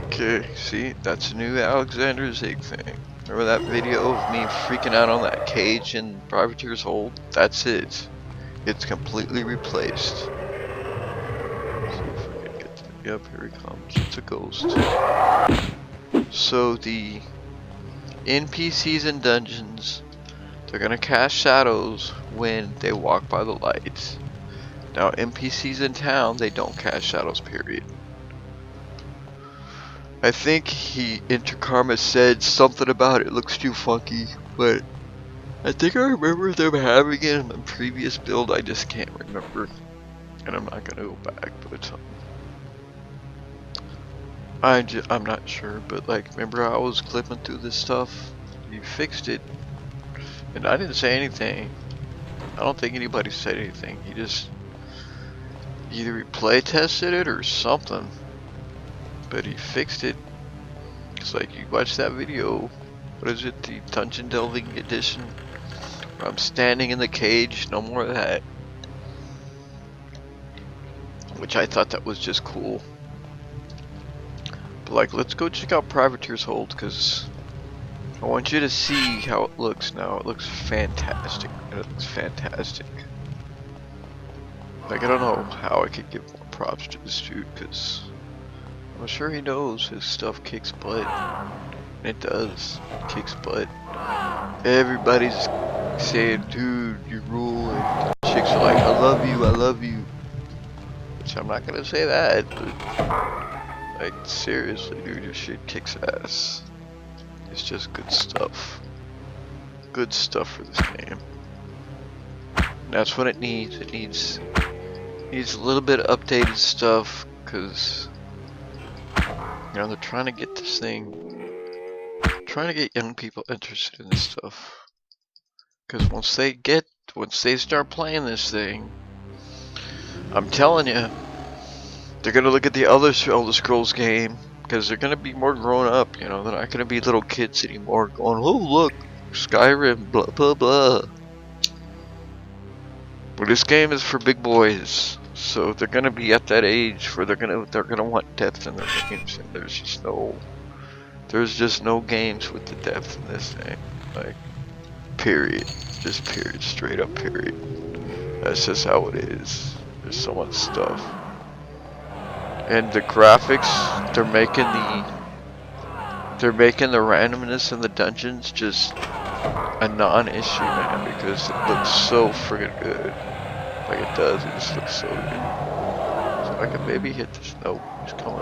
Okay, see, that's a new Alexander Zig thing. Remember that video of me freaking out on that cage in Privateer's Hold? That's it. It's completely replaced. See if I can get to, yep, here he comes. It's a ghost. So the NPCs in dungeons, they're gonna cast shadows when they walk by the lights. Now NPCs in town, they don't cast shadows, period. I think Interkarma said something about it looks too funky, but I think I remember them having it in the previous build. I just can't remember, and I'm not gonna go back, but I'm not sure. But like, remember I was clipping through this stuff? You fixed it, and I didn't say anything. I don't think anybody said anything. He just either replay tested it or something. But he fixed it. It's like you watch that video. What is it? The Dungeon Delving Edition. Where I'm standing in the cage. No more of that. Which I thought that was just cool. But like, let's go check out Privateer's Hold, because I want you to see how it looks now. It looks fantastic. It looks fantastic. Like, I don't know how I could give more props to this dude, because I'm sure he knows his stuff kicks butt. And it does. It kicks butt. Everybody's saying, dude, you rule. And chicks are like, I love you. Which I'm not gonna say that, but like, seriously, dude, your shit kicks ass. It's just good stuff. Good stuff for this game. And that's what it needs. It needs a little bit of updated stuff, because you know, they're trying to get this thing, trying to get young people interested in this stuff. Because once they start playing this thing, I'm telling you, they're gonna look at the other Elder Scrolls game, because they're gonna be more grown up. You know, they're not gonna be little kids anymore going, oh look, Skyrim, blah blah blah. But this game is for big boys. So they're gonna be at that age where they're gonna want depth in their games, and there's just no games with the depth in this thing. Like, period, just period, straight up period. That's just how it is. There's so much stuff, and the graphics, they're making the randomness in the dungeons just a non-issue, man, because it looks so friggin' good. Like it does, it just looks so good. So I can maybe hit this. Nope, he's coming.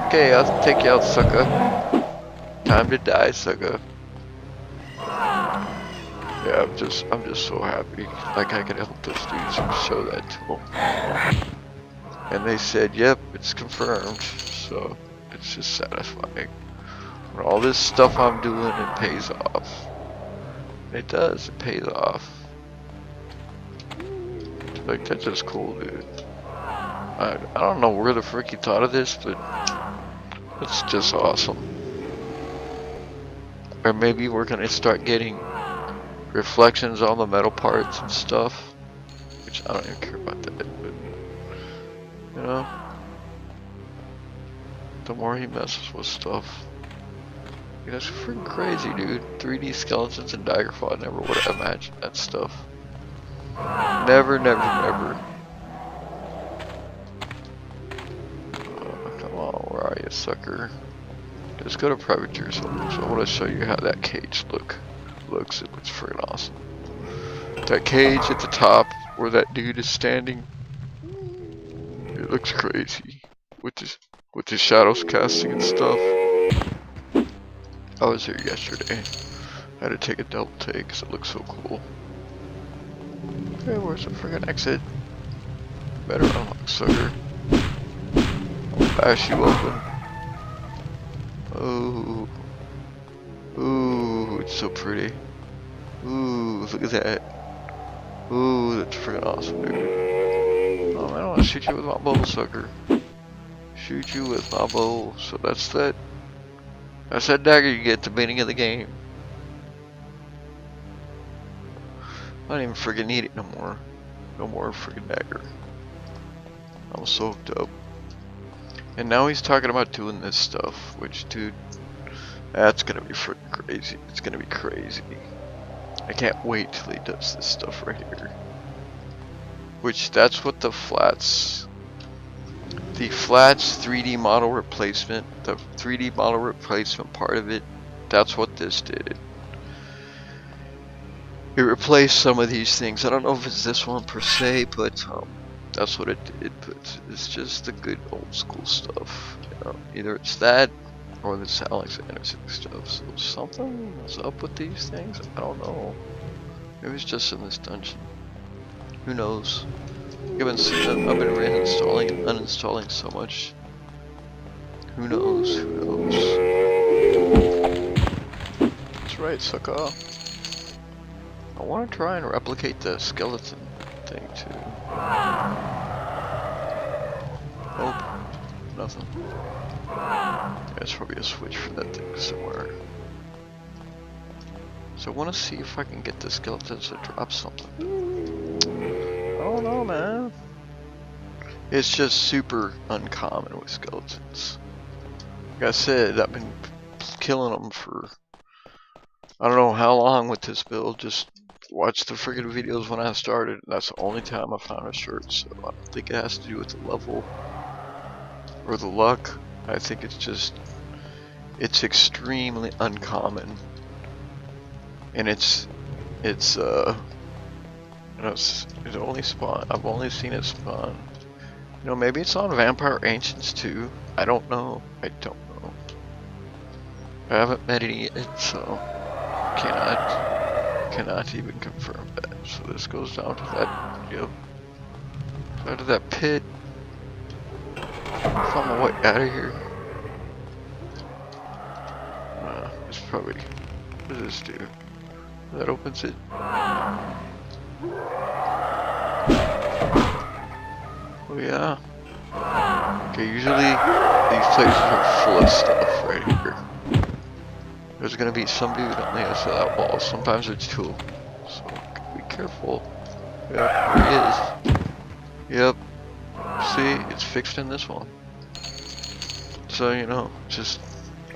Okay, I'll take you out, sucker. Time to die, sucker. Yeah, I'm just so happy. Like I could help those dudes and show that to them. And they said, yep, it's confirmed. So it's just satisfying. When all this stuff I'm doing, it pays off. It does, it pays off. Like, that's just cool, dude. I don't know where the frick he thought of this, but it's just awesome. Or maybe we're gonna start getting reflections on the metal parts and stuff. Which I don't even care about that, but you know, the more he messes with stuff. That's freaking crazy, dude. 3D skeletons and Daggerfall. I never would have imagined that stuff. Never, never, never. Come on, where are you, sucker? Let's go to Privateer. So I want to show you how that cage looks. It looks freaking awesome. That cage at the top where that dude is standing. It looks crazy with the shadows casting and stuff. I was here yesterday. I had to take a double take because it looks so cool. Okay, where's the friggin' exit? Better unlock, sucker. I'll bash you open. Oh. Ooh, it's so pretty. Ooh, look at that. Ooh, that's friggin' awesome, dude. Oh man, I wanna shoot you with my bow, sucker. Shoot you with my bow. So that's that. That's that dagger you get at the beginning of the game. I don't even friggin' need it no more. No more friggin' dagger. I'm so hooked up. And now he's talking about doing this stuff, which, dude, that's gonna be friggin' crazy. It's gonna be crazy. I can't wait till he does this stuff right here. Which, that's what the flats 3D model replacement, the 3D model replacement part of it, that's what this did. It replaced some of these things. I don't know if it's this one per se, but that's what it did. But it's just the good old school stuff. You know, either it's that or this Alexander stuff. So something is up with these things. I don't know. Maybe it's just in this dungeon. Who knows? You haven't seen it. I've been reinstalling and uninstalling so much. Who knows? Who knows? That's right, sucker. I want to try and replicate the skeleton thing too. Nope. Nothing. There's probably a switch for that thing somewhere. So I want to see if I can get the skeletons to drop something. I don't know, man. It's just super uncommon with skeletons. Like I said, I've been killing them for I don't know how long with this build. Just watch the friggin' videos when I started. That's the only time I found a shirt. So I don't think it has to do with the level or the luck. I think it's just extremely uncommon. And it only spawn. I've only seen it spawn. You know, maybe it's on Vampire Ancients too. I don't know. I don't know. I haven't met any yet, so cannot even confirm that. So this goes down to that. Yep. Down to that pit. If I'm way out of here. It's probably. What does this do? That opens it. Oh yeah. Okay, usually these places are full of stuff right here. There's gonna be some dude on the other side of that wall. Sometimes it's two. So be careful. Yep, there he is. Yep. See, it's fixed in this one. So you know, just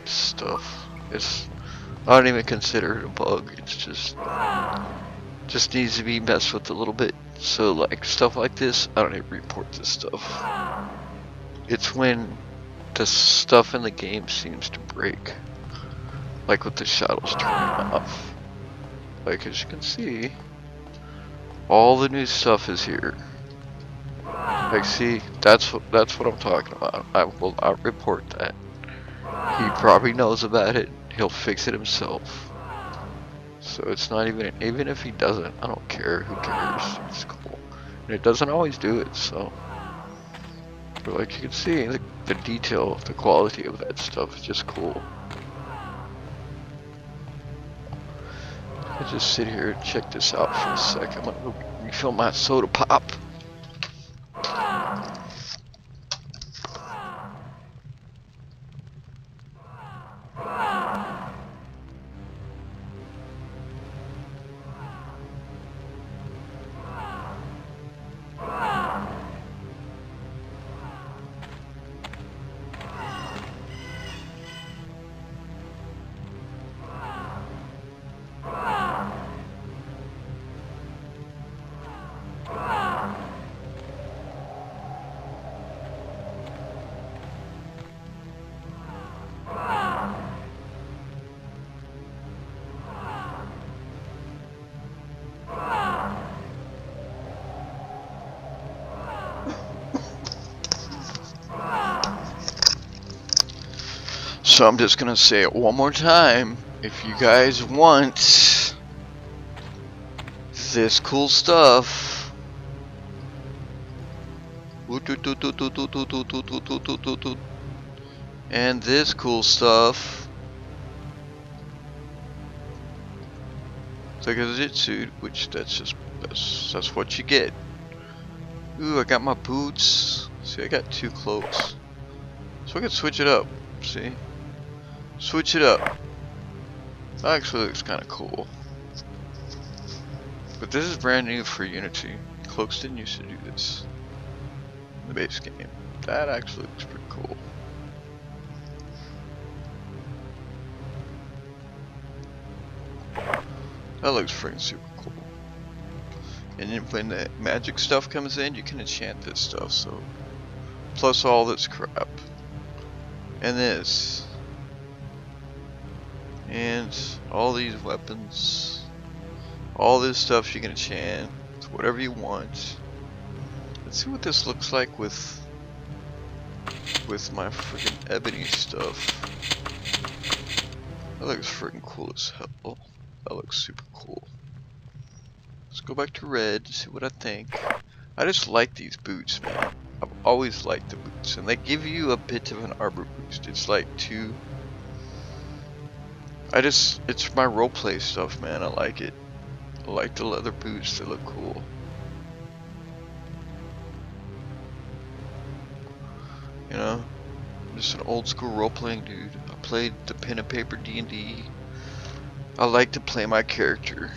stuff. I don't even consider it a bug. It's just needs to be messed with a little bit. So like stuff like this, I don't even report this stuff. It's when the stuff in the game seems to break. Like with the shadows turning off. Like as you can see, All the new stuff is here. Like, see, that's what I'm talking about. I will not report that. He probably knows about it. He'll fix it himself. So it's not even if he doesn't, I don't care. Who cares? It's cool. And it doesn't always do it, so. But like you can see, the detail, the quality of that stuff is just cool. I just sit here and check this out for a sec. I'm gonna go refill my soda pop. So I'm just gonna say it one more time. If you guys want this cool stuff, and this cool stuff, like a Zitsuit, which that's what you get. Ooh, I got my boots. See, I got 2 cloaks, so I can switch it up. See. Switch it up. That actually looks kind of cool. But this is brand new for Unity. Cloaks didn't used to do this in the base game. That actually looks pretty cool. That looks freaking super cool. And then when the magic stuff comes in, you can enchant this stuff. So, plus all this crap. And this. And all these weapons, all this stuff you can enchant, whatever you want. Let's see what this looks like with my freaking ebony stuff. That looks freaking cool as hell. That looks super cool. Let's go back to red to see what I think. I just like these boots, man. I've always liked the boots, and they give you a bit of an armor boost. It's like it's my roleplay stuff, man. I like it. I like the leather boots, they look cool. You know, I'm just an old school role-playing dude. I played the pen and paper D&D. I like to play my character.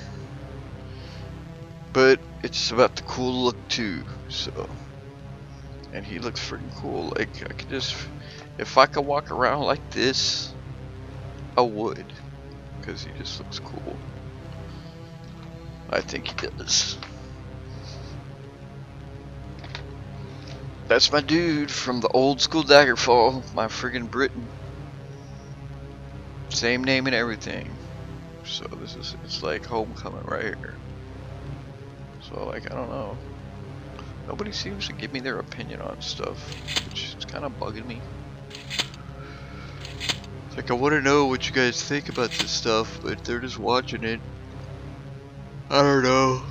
But it's about the cool look too, so. And he looks freaking cool. Like, I could just, if I could walk around like this, I would. Because he just looks cool. I think he does. That's my dude from the old school Daggerfall, my friggin' Britain. Same name and everything. So it's like homecoming right here. So like, I don't know. Nobody seems to give me their opinion on stuff, which is kind of bugging me. Like, I want to know what you guys think about this stuff, but they're just watching it. I don't know.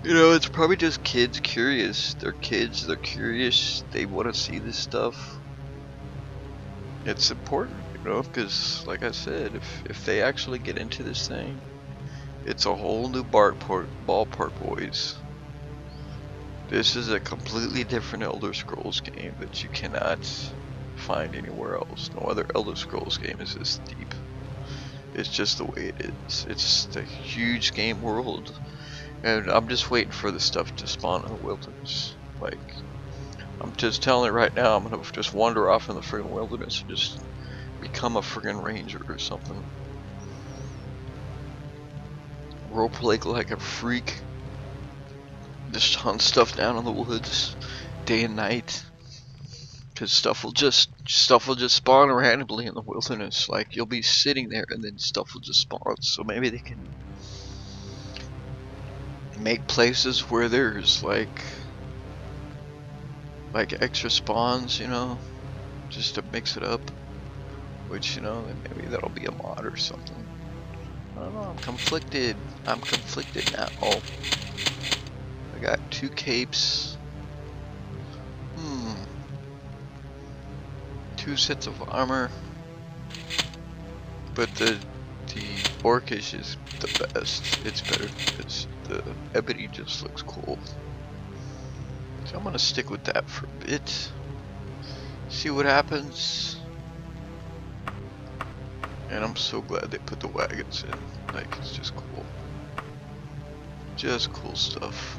You know, it's probably just kids curious. They're kids, they're curious, they want to see this stuff. It's important, you know, because, like I said, if they actually get into this thing, it's a whole new ballpark, boys. This is a completely different Elder Scrolls game that you cannot find anywhere else. No other Elder Scrolls game is this deep. It's just the way it is. It's the huge game world, and I'm just waiting for the stuff to spawn in the wilderness. Like, I'm just telling it right now, I'm gonna just wander off in the friggin' wilderness and just become a friggin' ranger or something. Roleplay like a freak. Just hunt stuff down in the woods, day and night. Cause stuff will just spawn randomly in the wilderness. Like, you'll be sitting there and then stuff will just spawn. So maybe they can make places where there's like extra spawns, you know, just to mix it up. Which, you know, maybe that'll be a mod or something. I don't know, I'm conflicted. I'm conflicted now. I got 2 capes. 2 sets of armor. But the orcish is the best. It's better because the ebony just looks cool. So I'm gonna stick with that for a bit. See what happens. And I'm so glad they put the wagons in. Like, it's just cool. Just cool stuff.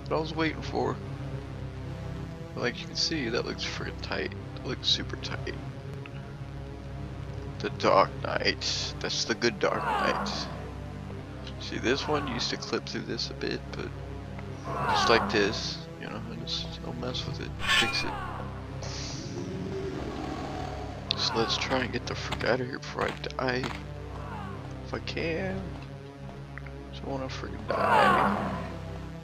What I was waiting for. But like you can see, that looks freaking tight. That looks super tight. The Dark Knight. That's the good Dark Knight. See, this one used to clip through this a bit, but just like this, you know, don't mess with it. Fix it. So let's try and get the frick out of here before I die. If I can. Don't wanna freaking die.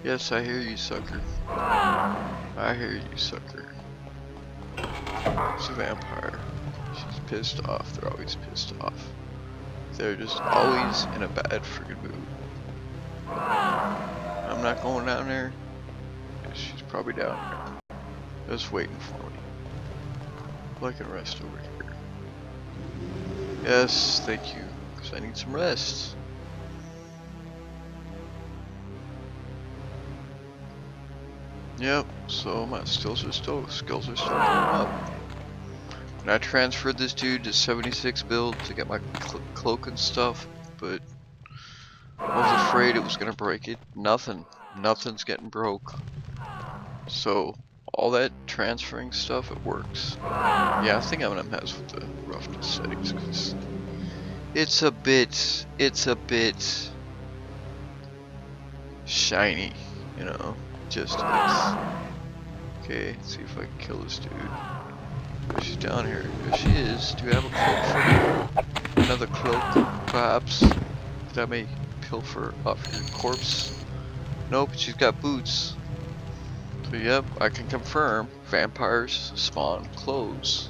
Yes, I hear you, sucker. I hear you, sucker. It's a vampire. She's pissed off. They're always pissed off. They're just always in a bad freaking mood. I'm not going down there. She's probably down there. Just waiting for me. Well, I can rest over here. Yes, thank you. Because I need some rest. Yep, so my skills are still going up. And I transferred this dude to 76 build to get my cloak and stuff, but I was afraid it was gonna break it. Nothing's getting broke. So all that transferring stuff, it works. Yeah, I think I'm gonna mess with the roughness settings because it's a bit shiny, you know. Just is. Okay, let's see if I can kill this dude. She's down here. There she is. Do you have a cloak for me? Another cloak, perhaps? That I may pilfer off your corpse. Nope, she's got boots. So yep, I can confirm vampires spawn clothes.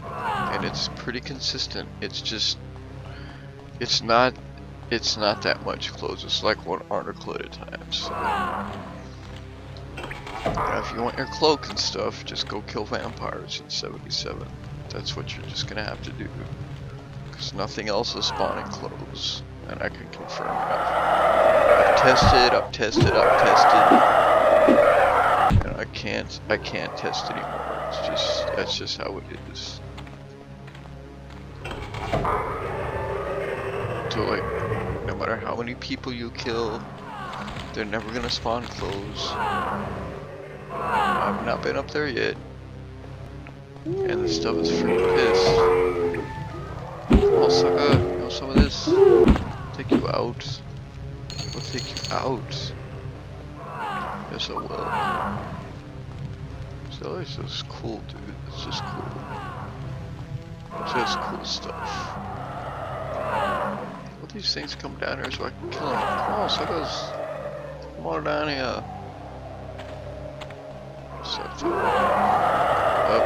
And it's pretty consistent. It's just it's not that much clothes. It's like 1 article at a time. So. Now, if you want your cloak and stuff, just go kill vampires in 77. That's what you're just gonna have to do. Because nothing else is spawning clothes. And I can confirm that. I've tested. And I can't test anymore. That's just how it is. So like, no matter how many people you kill, they're never gonna spawn clothes. I've not been up there yet. And the stuff is freaking pissed. Come on, sucker. You want some of this? Take you out. We'll take you out. Yes, I will. So it's just cool, dude. It's just cool. Just cool stuff. Let these things come down here so I can kill them. Come on, suckers. Come on down here. Stuff. Up.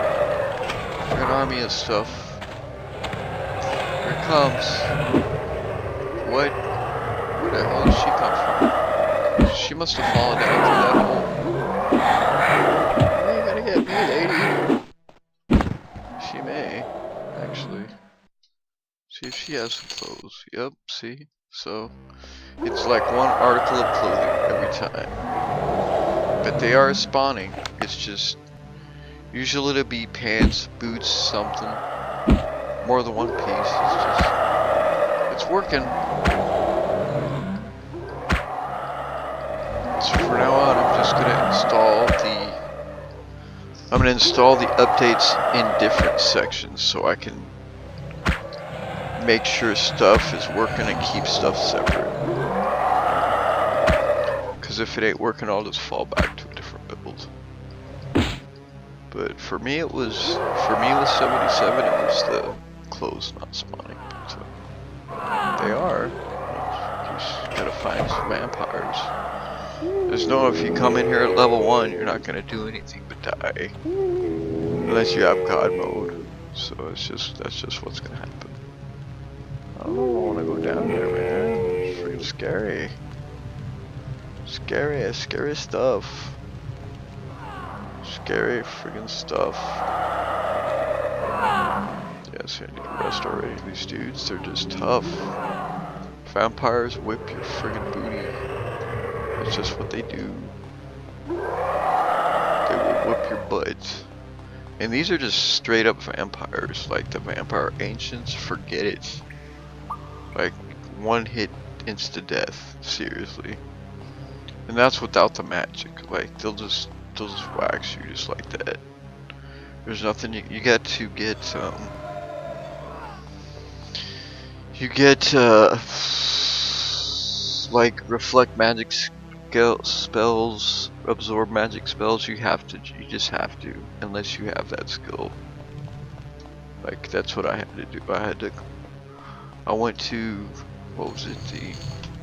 An army of stuff. Here it comes. What? Where the hell did she come from? She must have fallen down through that hole. You ain't gonna get me, lady. She may, actually. See if she has some clothes. Yep, see? So, it's like 1 article of clothing every time. But they are spawning. It's just usually it'll be pants, boots, something. More than 1 piece. It's working. So for now on, I'm just gonna install the updates in different sections so I can make sure stuff is working and keep stuff separate. Because if it ain't working, I'll just fall back to a different build. But for me, it was 77. It was the clothes not spawning. So they are. Just gotta find some vampires. There's no, if you come in here at level 1, you're not gonna do anything but die. Unless you have God mode. So that's just what's gonna happen. I don't know, I wanna go down there, man. It's freaking scary. Scary stuff. Scary freaking stuff. Yes, I need to rest already. These dudes, they're just tough. Vampires whip your friggin' booty. That's just what they do. They will whip your butt. And these are just straight up vampires. Like the vampire ancients, forget it. Like one hit insta death, seriously. And that's without the magic. Like they'll just wax you just like that. There's nothing you get to get like reflect magic spells, absorb magic spells. You just have to, unless you have that skill. Like that's what I had to do. I went to, what was it,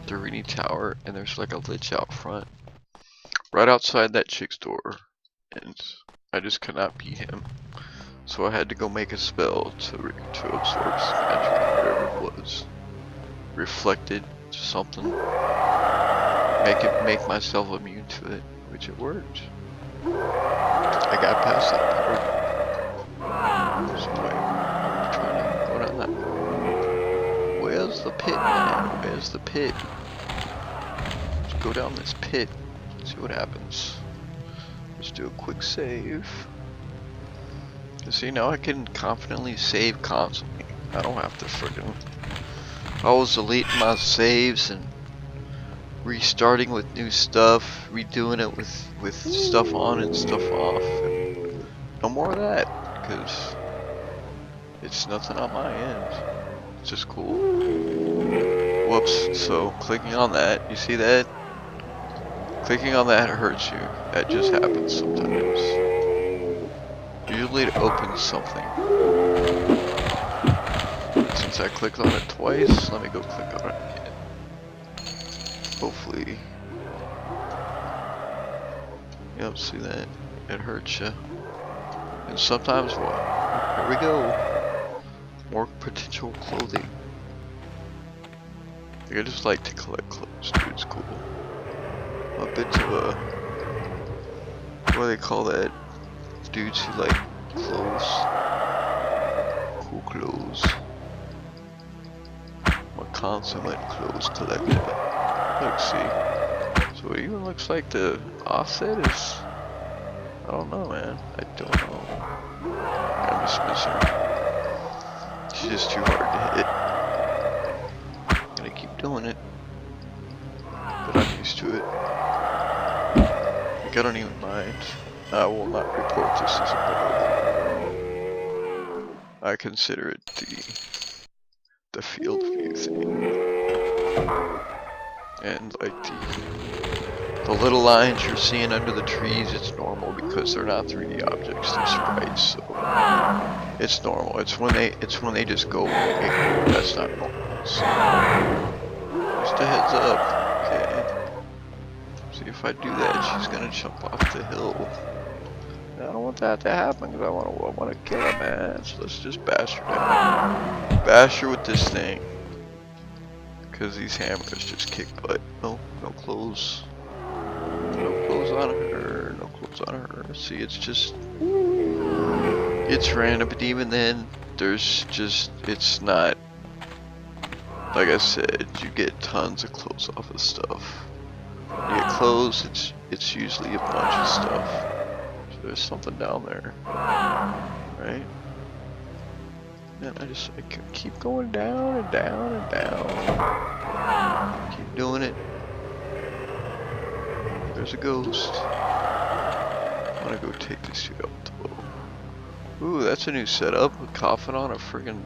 the Rini Tower, and there's like a lich out front, right outside that chick's door, and I just could not beat him. So I had to go make a spell to absorb magic, whatever it was. Reflected something. Make myself immune to it, which it worked. I got past that part. So wait, I'm trying to go down that. Where's the pit, man? Where's the pit? Let's go down this pit. See what happens. Let's do a quick save. See, now I can confidently save constantly. I don't have to friggin'. I was deleting my saves and restarting with new stuff, redoing it with stuff on and stuff off. And no more of that, because it's nothing on my end. It's just cool. Whoops. So clicking on that, you see that? Clicking on that hurts you. That just happens sometimes. Usually it opens something. Since I clicked on it twice, let me go click on it again. Hopefully. Yep, see that? It hurts you. And sometimes what? Here we go. More potential clothing. I just like to collect clothes, dude. It's cool. A bit of a, what do they call that? Dudes who like clothes. Cool clothes. I'm a consummate clothes collector. Let's see. So it even looks like the offset is, I don't know, man. I don't know. I'm dismissing her. She's just too hard to hit. I'm gonna keep doing it. But I'm used to it. Like, I don't even mind. I will not report this as a bug. I consider it the field view thing. And like the little lines you're seeing under the trees, it's normal because they're not 3D objects, they're sprites, so it's normal. It's when they just go away. That's not normal. So just a heads up. Okay. See, if I do that, she's gonna jump off the hill. I don't want that to happen because I want to kill her, man. So let's just bash her down. Bash her with this thing. Because these hammers just kick butt. No clothes. No clothes on her. No clothes on her. See, it's just, it's random. But even then, there's just, it's not. Like I said, you get tons of clothes off of stuff. When you get clothes, it's usually a bunch of stuff. There's something down there, right? And I can keep going down and down and down. Keep doing it. There's a ghost. I'm gonna go take this dude out the bow. Ooh, that's a new setup. A coffin on a friggin'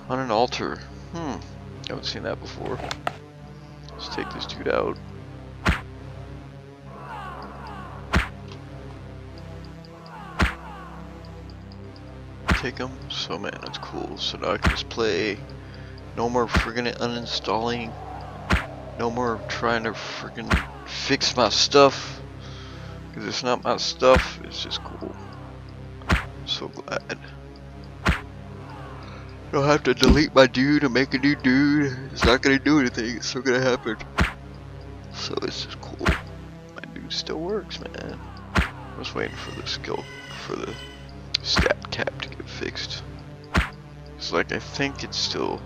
on an altar. Haven't seen that before. Let's take this dude out. Take them. So man, that's cool. So now I can just play. No more friggin' uninstalling No more trying to freaking fix my stuff. Because it's not my stuff. It's just cool. So glad. Don't have to delete my dude and make a new dude. It's not gonna do anything. It's still gonna happen. So it's just cool. My dude still works, man. I was waiting for the skill, for the stat cap to get fixed. It's like, I think it's still,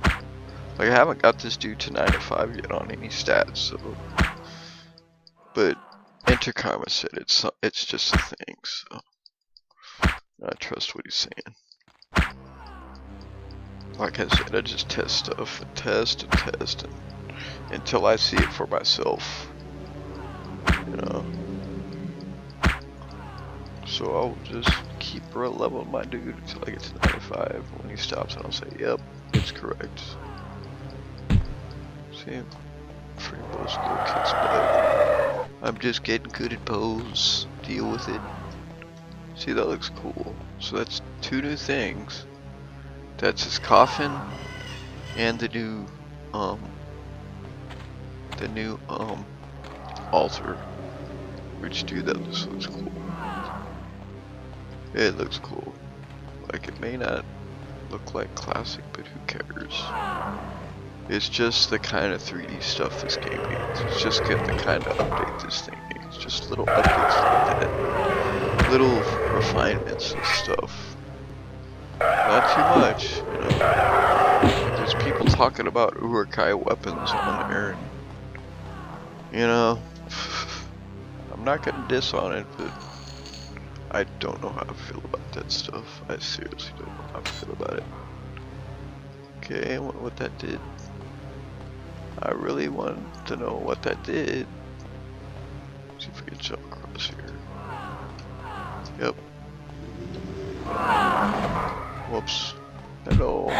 like, I haven't got this dude to 95 yet on any stats, so. But Interkarma said it's just a thing, so I trust what he's saying. Like I said, I just test stuff and test and test until I see it for myself, you know. So I'll just keep leveling my dude until I get to 95. When he stops, and I'll say, "Yep, it's correct." See, free bow skill kicks butt. I'm just getting good at bows. Deal with it. See, that looks cool. So that's 2 new things. That's his coffin and the new altar. Which, dude, that just looks cool. It looks cool. Like, it may not look like classic, but who cares? It's just the kind of 3D stuff this game needs. It's just get the kind of update this thing needs. Just little updates like that. Little refinements and stuff. Not too much, you know. There's people talking about Urukai weapons on there. You know, I'm not gonna diss on it, but I don't know how I feel about that stuff. I seriously don't know how I feel about it. Okay, I wonder what that did. I really want to know what that did. Let's see if we can jump across here. Yep. Whoops. Hello.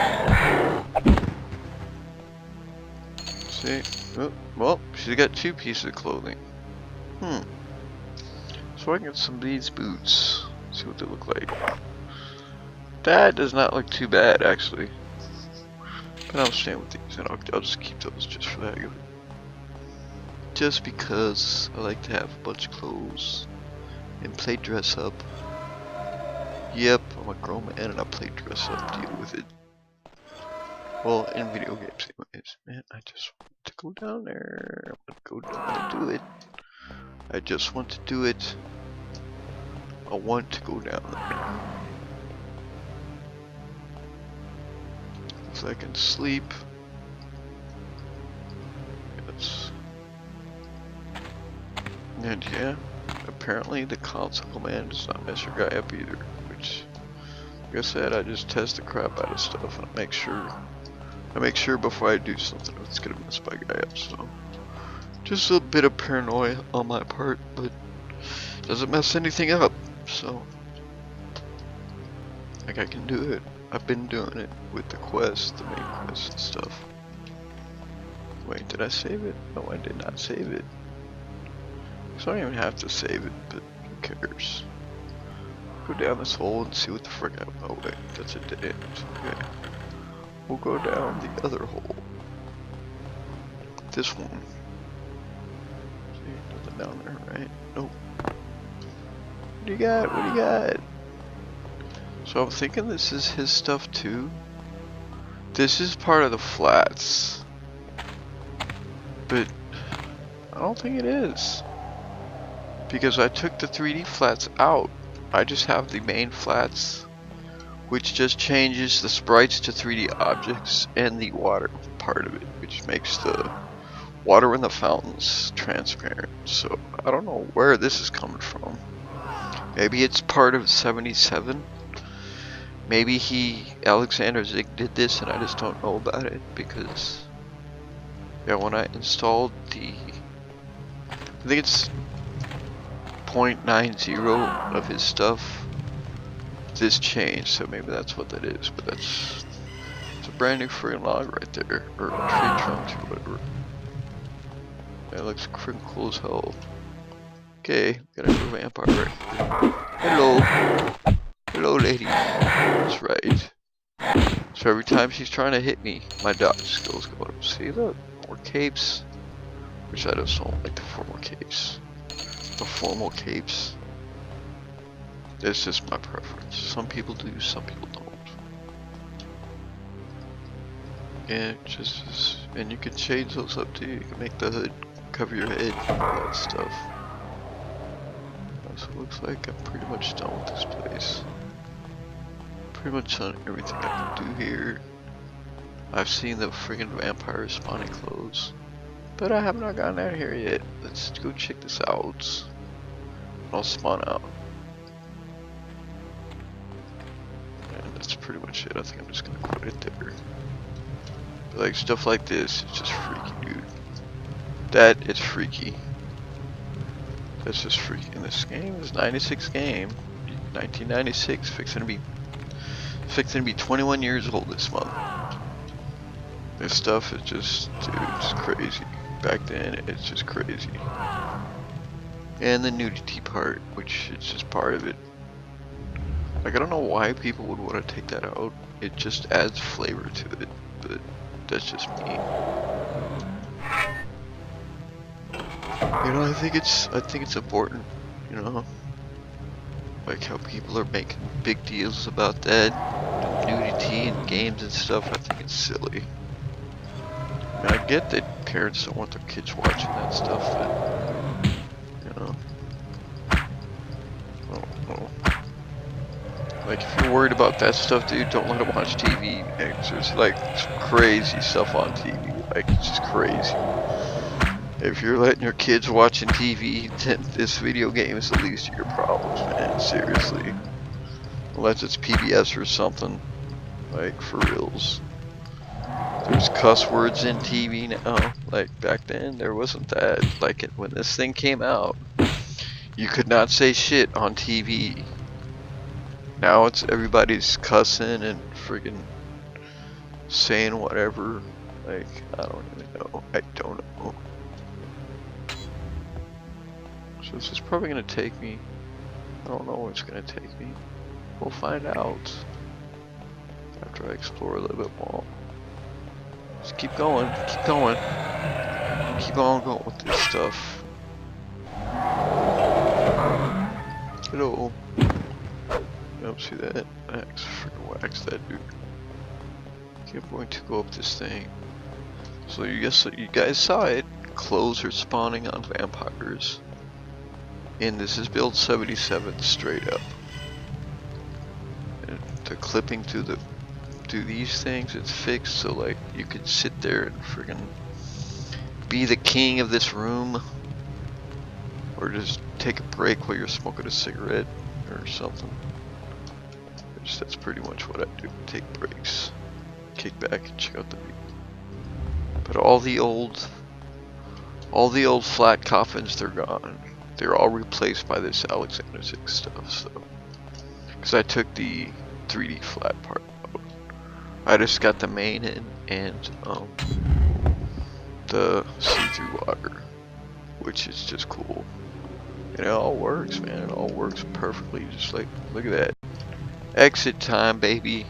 See? Oh, well, she's got 2 pieces of clothing. So I can get some of these boots. See what they look like. That does not look too bad, actually. But I'll stay with these, and I'll just keep those just for that. Just because I like to have a bunch of clothes and play dress up. Yep, I'm a grown man and I play dress up. Deal with it. Well, in video games, anyways. Man, I just want to go down there. I'm gonna do it. I just want to do it. I want to go down there. If I can sleep. Yes. And yeah, apparently the console command does not mess your guy up either. Which, like I said, I just test the crap out of stuff and I make sure before I do something it's gonna mess my guy up. So, just a bit of paranoia on my part, but doesn't mess anything up. So, like, I can do it. I've been doing it with the quest, the main quest and stuff. Wait, did I save it? No, I did not save it. So I don't even have to save it, but who cares? Go down this hole and see what the frick I— oh wait, that's a dead end. Okay. We'll go down the other hole. This one. See, nothing down there, right? Nope. What do you got? What do you got? So I'm thinking this is his stuff too. This is part of the flats. But I don't think it is. Because I took the 3D flats out. I just have the main flats, which just changes the sprites to 3D objects and the water part of it, which makes the water in the fountains transparent. So I don't know where this is coming from. Maybe it's part of 77. Maybe Alexander Zig did this and I just don't know about it, because yeah, when I installed I think it's 0.90 of his stuff, this changed, so maybe that's what that is. But it's a brand new free log right there, or tree trunks or whatever. It looks freaking cool as hell. Okay, got a new vampire right here. Hello. Hello, lady. That's right. So every time she's trying to hit me, my dodge skills go up. See, look, more capes. which I just don't like the formal capes. The formal capes. It's just my preference. Some people do, some people don't. And and you can change those up too. You can make the hood cover your head, all that stuff. So it looks like I'm pretty much done with this place. Pretty much done everything I can do here. I've seen the friggin' vampires spawning clothes, but I have not gotten out here yet. Let's go check this out. I'll spawn out. And that's pretty much it. I think I'm just gonna quit it there. But like stuff like this, it's just freaky, dude. That is freaky. That's just freaky. And this game is 96 game, 1996, fixing to be 21 years old this month. This stuff is just, dude, it's crazy. Back then, it's just crazy. And the nudity part, which is just part of it. Like, I don't know why people would want to take that out. It just adds flavor to it, but that's just me. You know, I think it's important, you know, like how people are making big deals about that, nudity in games and stuff. I think it's silly. I mean, I get that parents don't want their kids watching that stuff, but, you know, I don't know. Like, if you're worried about that stuff, dude, don't let them watch TV. There's like crazy stuff on TV, like it's just crazy. If you're letting your kids watching TV, then this video game is the least of your problems, man. Seriously. Unless it's PBS or something, like for reals. There's cuss words in TV now. Like back then, there wasn't that. Like when this thing came out, you could not say shit on TV. Now it's everybody's cussing and friggin' saying whatever. Like, I don't even know. I don't know. So this is probably gonna take me. I don't know where it's gonna take me. We'll find out after I explore a little bit more. Just keep going, keep going. Keep on going with this stuff. Hello. Yep, see that? Axe, freaking wax that dude. Okay, I'm going to go up this thing. So you guys saw it. Clothes are spawning on vampires. And this is build 77 straight up. And the clipping through these things, it's fixed so like you could sit there and friggin' be the king of this room. Or just take a break while you're smoking a cigarette or something. That's pretty much what I do. Take breaks, kick back and check out the view. But all the old flat coffins, they're gone. They're all replaced by this Alexander 6 stuff. So, because I took the 3D flat part out, I just got the main in and the see-through water, which is just cool. And it all works, man. It all works perfectly. Just like, look at that. Exit time, baby.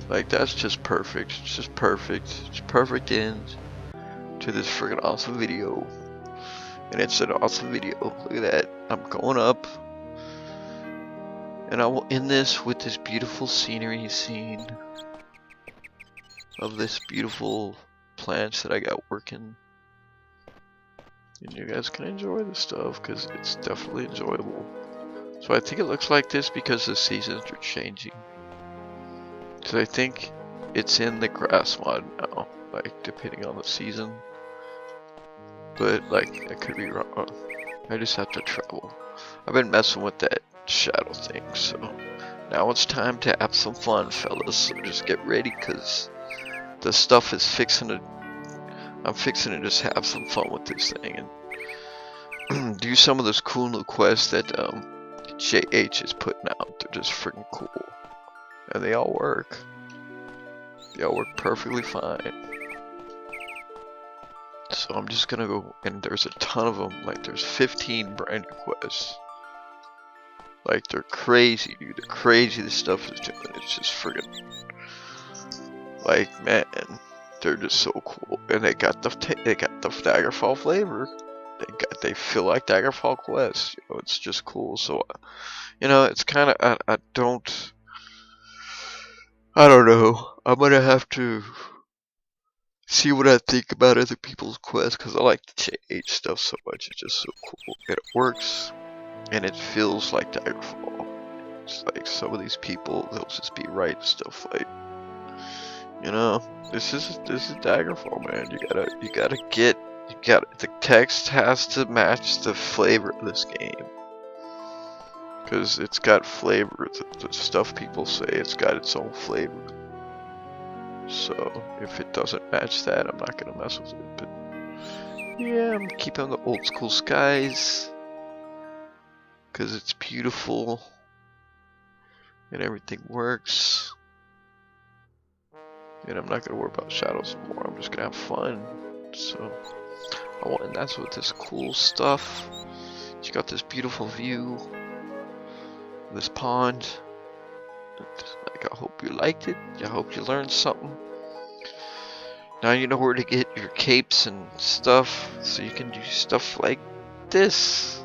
Like, that's just perfect. It's just perfect. It's perfect end to this friggin' awesome video. And it's an awesome video. Look at that. I'm going up. And I will end this with this beautiful scenery scene of this beautiful plants that I got working. And you guys can enjoy this stuff because it's definitely enjoyable. So I think it looks like this because the seasons are changing. So I think it's in the grass mod now, like depending on the season. But like, I could be wrong. I just have to travel. I've been messing with that shadow thing, so now it's time to have some fun, fellas. So just get ready, cause the stuff is I'm fixing to just have some fun with this thing and do some of those cool new quests that JH is putting out. They're just freaking cool, and they all work. They all work perfectly fine. So I'm just gonna go, and there's a ton of them. Like there's 15 brand new quests. Like they're crazy, dude. They're crazy. This stuff is doing. It's just friggin' like, man. they're just so cool, and they got the Daggerfall flavor. They feel like Daggerfall quests. You know, it's just cool. So, you know, it's kind of I don't know. I'm gonna have to see what I think about other people's quests, because I like to change stuff so much. It's just so cool, and it works, and it feels like Daggerfall. It's like some of these people, they'll just be writing stuff like, you know, this is Daggerfall, man. The text has to match the flavor of this game, because it's got flavor. The stuff people say, it's got its own flavor. So if it doesn't match that, I'm not gonna mess with it. But yeah, I'm keeping the old school skies because it's beautiful and everything works. And I'm not gonna worry about shadows anymore. I'm just gonna have fun. So and that's with this cool stuff. You got this beautiful view, this pond. Like, I hope you liked it. I hope you learned something. Now you know where to get your capes and stuff, so you can do stuff like this.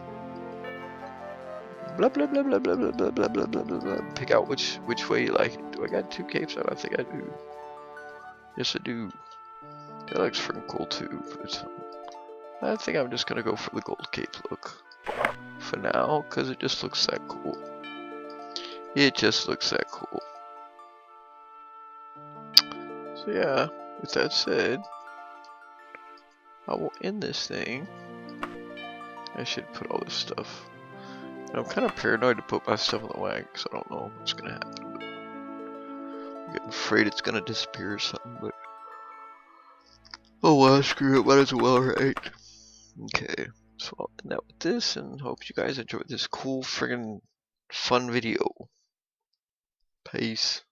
Blah blah blah blah blah blah blah blah blah blah blah. Pick out which way you like it. Do I got 2 capes? I don't think I do. Yes, I do. That looks freaking cool too. But I think I'm just gonna go for the gold cape look for now, because it just looks that cool. It just looks that cool. So yeah, with that said, I will end this thing. I should put all this stuff. And I'm kind of paranoid to put my stuff in the wagon, because I don't know what's gonna happen. But I'm getting afraid it's gonna disappear or something. But oh well, screw it. Might as well, right? Okay. So I'll end that with this, and hope you guys enjoyed this cool friggin' fun video. Peace.